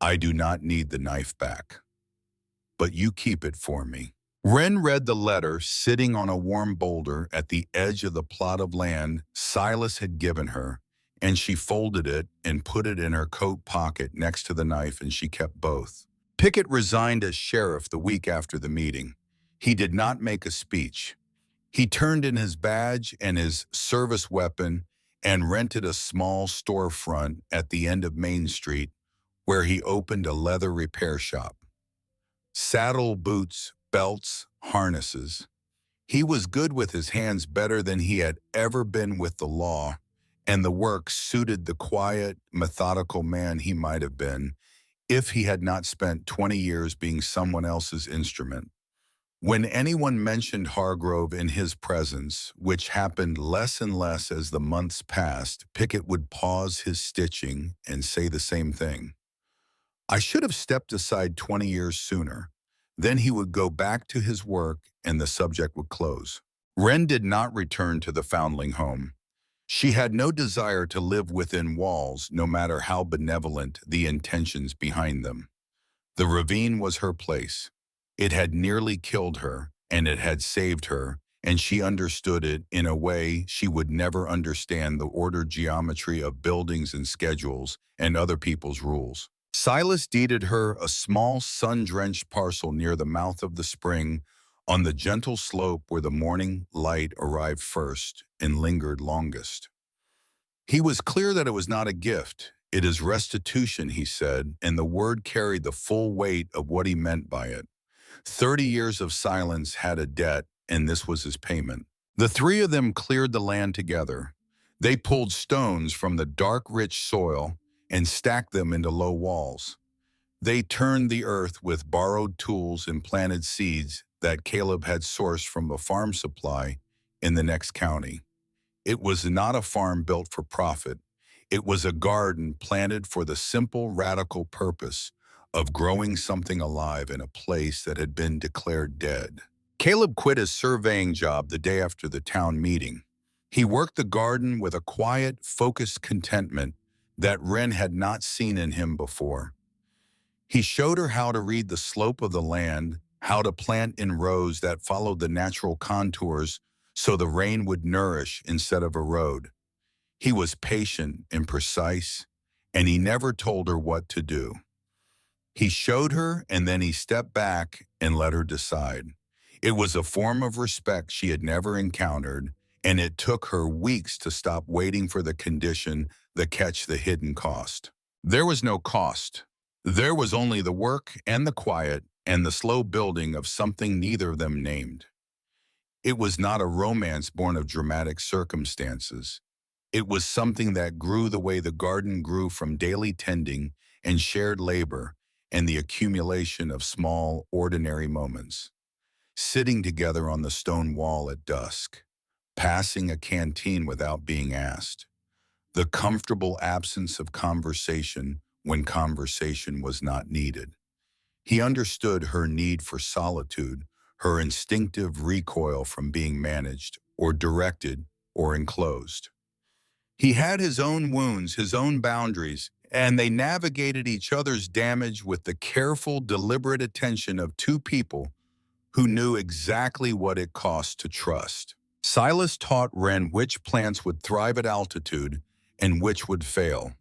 "I do not need the knife back, but you keep it for me." Wren read the letter sitting on a warm boulder at the edge of the plot of land Silas had given her, and she folded it and put it in her coat pocket next to the knife, and she kept both. Pickett resigned as sheriff the week after the meeting. He did not make a speech. He turned in his badge and his service weapon and rented a small storefront at the end of Main Street, where he opened a leather repair shop. Saddle, boots, belts, harnesses. He was good with his hands, better than he had ever been with the law, and the work suited the quiet, methodical man he might have been if he had not spent 20 years being someone else's instrument. When anyone mentioned Hargrove in his presence, which happened less and less as the months passed, Pickett would pause his stitching and say the same thing. "I should have stepped aside 20 years sooner." Then he would go back to his work and the subject would close. Wren did not return to the Foundling Home. She had no desire to live within walls, no matter how benevolent the intentions behind them. The ravine was her place. It had nearly killed her, and it had saved her, and she understood it in a way she would never understand the ordered geometry of buildings and schedules and other people's rules. Silas deeded her a small sun-drenched parcel near the mouth of the spring on the gentle slope where the morning light arrived first and lingered longest. He was clear that it was not a gift. "It is restitution," he said, and the word carried the full weight of what he meant by it. 30 years of silence had a debt, and this was his payment. The three of them cleared the land together. They pulled stones from the dark, rich soil and stacked them into low walls. They turned the earth with borrowed tools and planted seeds that Caleb had sourced from a farm supply in the next county. It was not a farm built for profit. It was a garden planted for the simple, radical purpose of growing something alive in a place that had been declared dead. Caleb quit his surveying job the day after the town meeting. He worked the garden with a quiet, focused contentment that Wren had not seen in him before. He showed her how to read the slope of the land, how to plant in rows that followed the natural contours so the rain would nourish instead of erode. He was patient and precise, and he never told her what to do. He showed her, and then he stepped back and let her decide. It was a form of respect she had never encountered, and it took her weeks to stop waiting for the condition, the catch, the hidden cost. There was no cost. There was only the work and the quiet and the slow building of something neither of them named. It was not a romance born of dramatic circumstances. It was something that grew the way the garden grew, from daily tending and shared labor and the accumulation of small, ordinary moments. Sitting together on the stone wall at dusk, passing a canteen without being asked, the comfortable absence of conversation when conversation was not needed. He understood her need for solitude, her instinctive recoil from being managed or directed or enclosed. He had his own wounds, his own boundaries, and they navigated each other's damage with the careful, deliberate attention of two people who knew exactly what it cost to trust. Silas taught Wren which plants would thrive at altitude and which would fail.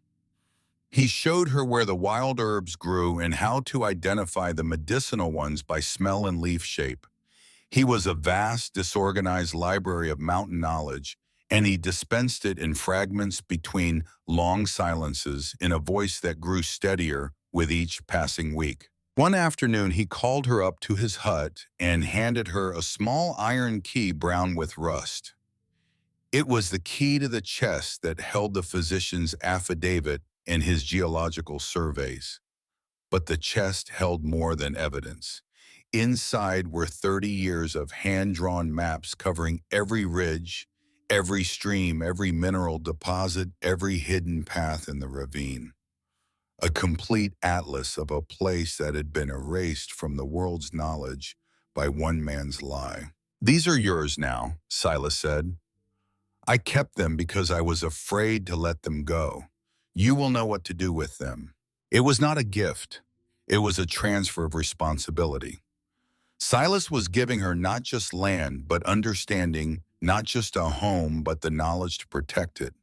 He showed her where the wild herbs grew and how to identify the medicinal ones by smell and leaf shape. He was a vast, disorganized library of mountain knowledge, and he dispensed it in fragments between long silences in a voice that grew steadier with each passing week. One afternoon, he called her up to his hut and handed her a small iron key brown with rust. It was the key to the chest that held the physician's affidavit and his geological surveys. But the chest held more than evidence. Inside were 30 years of hand-drawn maps covering every ridge, every stream, every mineral deposit, every hidden path in the ravine. a complete atlas of a place that had been erased from the world's knowledge by one man's lie. "These are yours now," Silas said. "I kept them because I was afraid to let them go. You will know what to do with them." It was not a gift. It was a transfer of responsibility. Silas was giving her not just land, but understanding, not just a home, but the knowledge to protect it.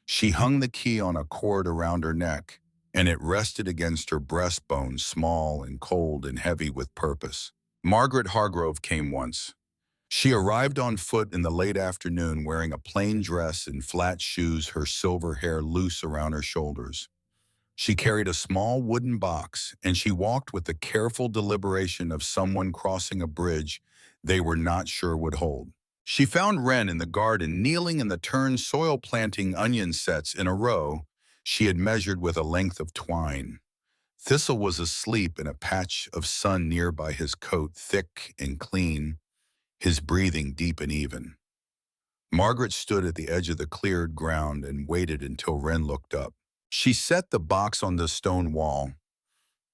She hung the key on a cord around her neck, and it rested against her breastbone, small and cold and heavy with purpose. Margaret Hargrove came once. She arrived on foot in the late afternoon wearing a plain dress and flat shoes, her silver hair loose around her shoulders. She carried a small wooden box, and she walked with the careful deliberation of someone crossing a bridge they were not sure would hold. She found Wren in the garden, kneeling in the turned soil, planting onion sets in a row she had measured with a length of twine. Thistle was asleep in a patch of sun nearby, his coat thick and clean, his breathing deep and even. Margaret stood at the edge of the cleared ground and waited until Wren looked up. She set the box on the stone wall.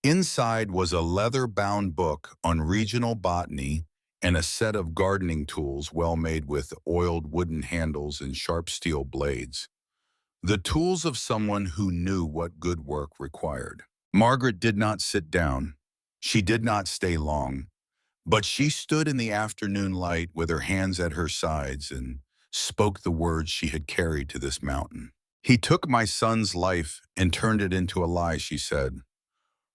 Inside was a leather-bound book on regional botany and a set of gardening tools well made with oiled wooden handles and sharp steel blades. The tools of someone who knew what good work required. Margaret did not sit down. She did not stay long, but she stood in the afternoon light with her hands at her sides and spoke the words she had carried to this mountain. "He took my son's life and turned it into a lie," she said.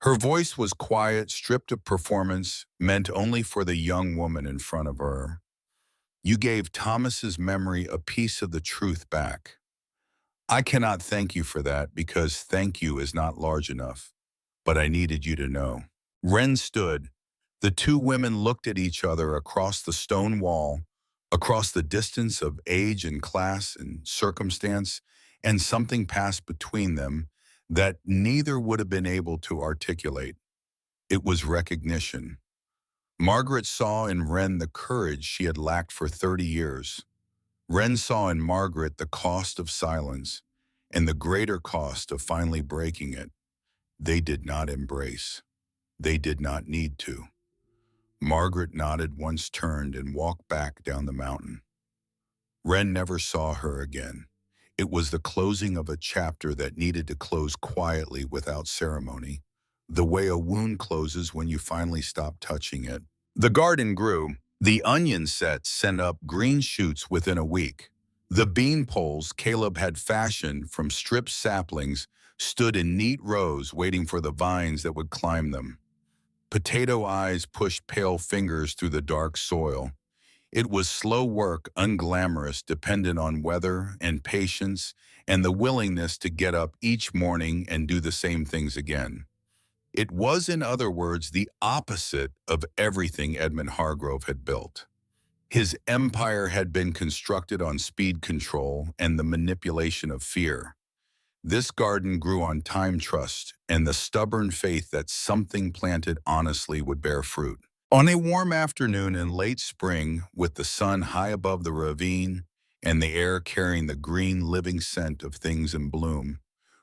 Her voice was quiet, stripped of performance, meant only for the young woman in front of her. "You gave Thomas's memory a piece of the truth back. I cannot thank you for that because thank you is not large enough, but I needed you to know." Wren stood. The two women looked at each other across the stone wall, across the distance of age and class and circumstance, and something passed between them that neither would have been able to articulate. It was recognition. Margaret saw in Wren the courage she had lacked for 30 years. Wren saw in Margaret the cost of silence and the greater cost of finally breaking it. They did not embrace. They did not need to. Margaret nodded, once turned and walked back down the mountain. Wren never saw her again. It was the closing of a chapter that needed to close quietly without ceremony, the way a wound closes when you finally stop touching it. The garden grew. The onion sets sent up green shoots within a week. The bean poles Caleb had fashioned from stripped saplings stood in neat rows waiting for the vines that would climb them. Potato eyes pushed pale fingers through the dark soil. It was slow work, unglamorous, dependent on weather and patience and the willingness to get up each morning and do the same things again. It was, in other words, the opposite of everything Edmund Hargrove had built. His empire had been constructed on speed control and the manipulation of fear. This garden grew on time, trust, and the stubborn faith that something planted honestly would bear fruit. On a warm afternoon in late spring, with the sun high above the ravine and the air carrying the green, living scent of things in bloom,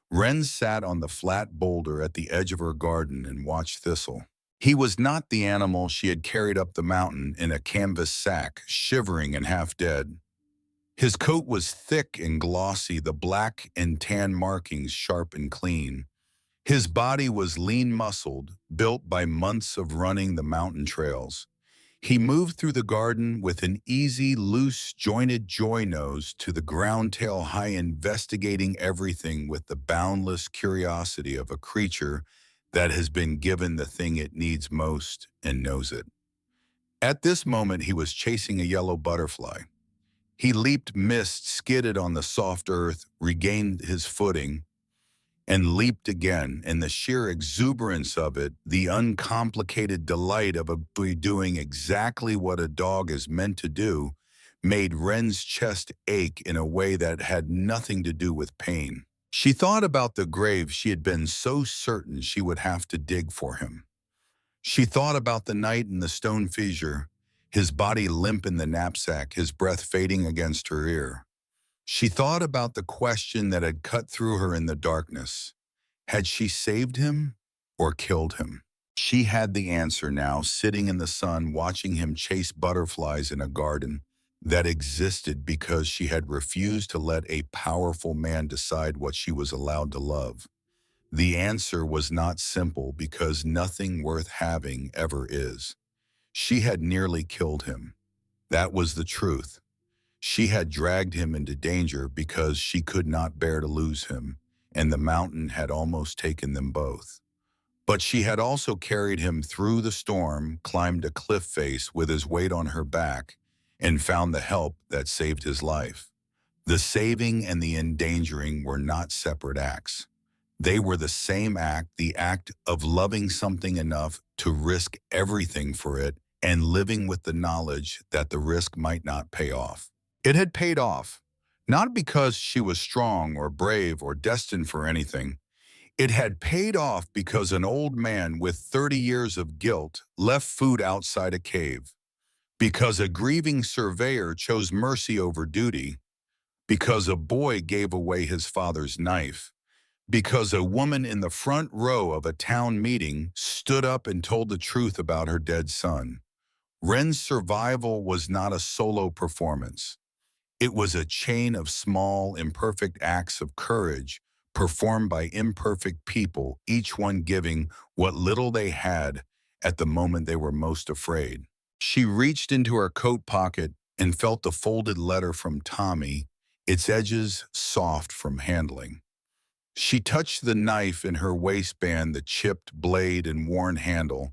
Wren sat on the flat boulder at the edge of her garden and watched Thistle. He was not the animal she had carried up the mountain in a canvas sack, shivering and half dead. His coat was thick and glossy, the black and tan markings sharp and clean. His body was lean-muscled, built by months of running the mountain trails. He moved through the garden with an easy, loose, jointed joy nose to the ground, tail high, investigating everything with the boundless curiosity of a creature that has been given the thing it needs most and knows it. At this moment, he was chasing a yellow butterfly. He leaped, missed, skidded on the soft earth, regained his footing, and leaped again, and the sheer exuberance of it, the uncomplicated delight of doing exactly what a dog is meant to do, made Wren's chest ache in a way that had nothing to do with pain. She thought about the grave she had been so certain she would have to dig for him. She thought about the night in the stone fissure, his body limp in the knapsack, his breath fading against her ear. She thought about the question that had cut through her in the darkness. Had she saved him or killed him? She had the answer now, sitting in the sun watching him chase butterflies in a garden that existed because she had refused to let a powerful man decide what she was allowed to love. The answer was not simple because nothing worth having ever is. She had nearly killed him. That was the truth. She had dragged him into danger because she could not bear to lose him, and the mountain had almost taken them both. But she had also carried him through the storm, climbed a cliff face with his weight on her back, and found the help that saved his life. The saving and the endangering were not separate acts. They were the same act, the act of loving something enough to risk everything for it and living with the knowledge that the risk might not pay off. It had paid off, not because she was strong or brave or destined for anything. It had paid off because an old man with 30 years of guilt left food outside a cave, because a grieving surveyor chose mercy over duty, because a boy gave away his father's knife, because a woman in the front row of a town meeting stood up and told the truth about her dead son. Wren's survival was not a solo performance. It was a chain of small, imperfect acts of courage performed by imperfect people, each one giving what little they had at the moment they were most afraid. She reached into her coat pocket and felt the folded letter from Tommy, its edges soft from handling. She touched the knife in her waistband, the chipped blade and worn handle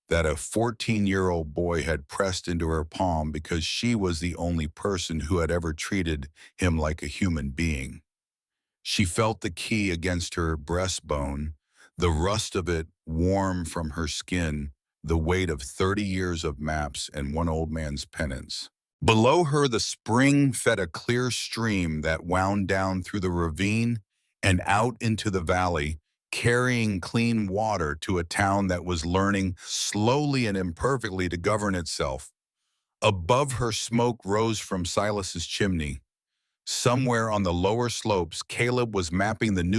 that a 14-year-old boy had pressed into her palm because she was the only person who had ever treated him like a human being. She felt the key against her breastbone, the rust of it warm from her skin, the weight of 30 years of maps and one old man's penance. Below her, the spring fed a clear stream that wound down through the ravine and out into the valley, carrying clean water to a town that was learning slowly and imperfectly to govern itself. Above her, smoke rose from Silas's chimney. Somewhere on the lower slopes, Caleb was mapping the new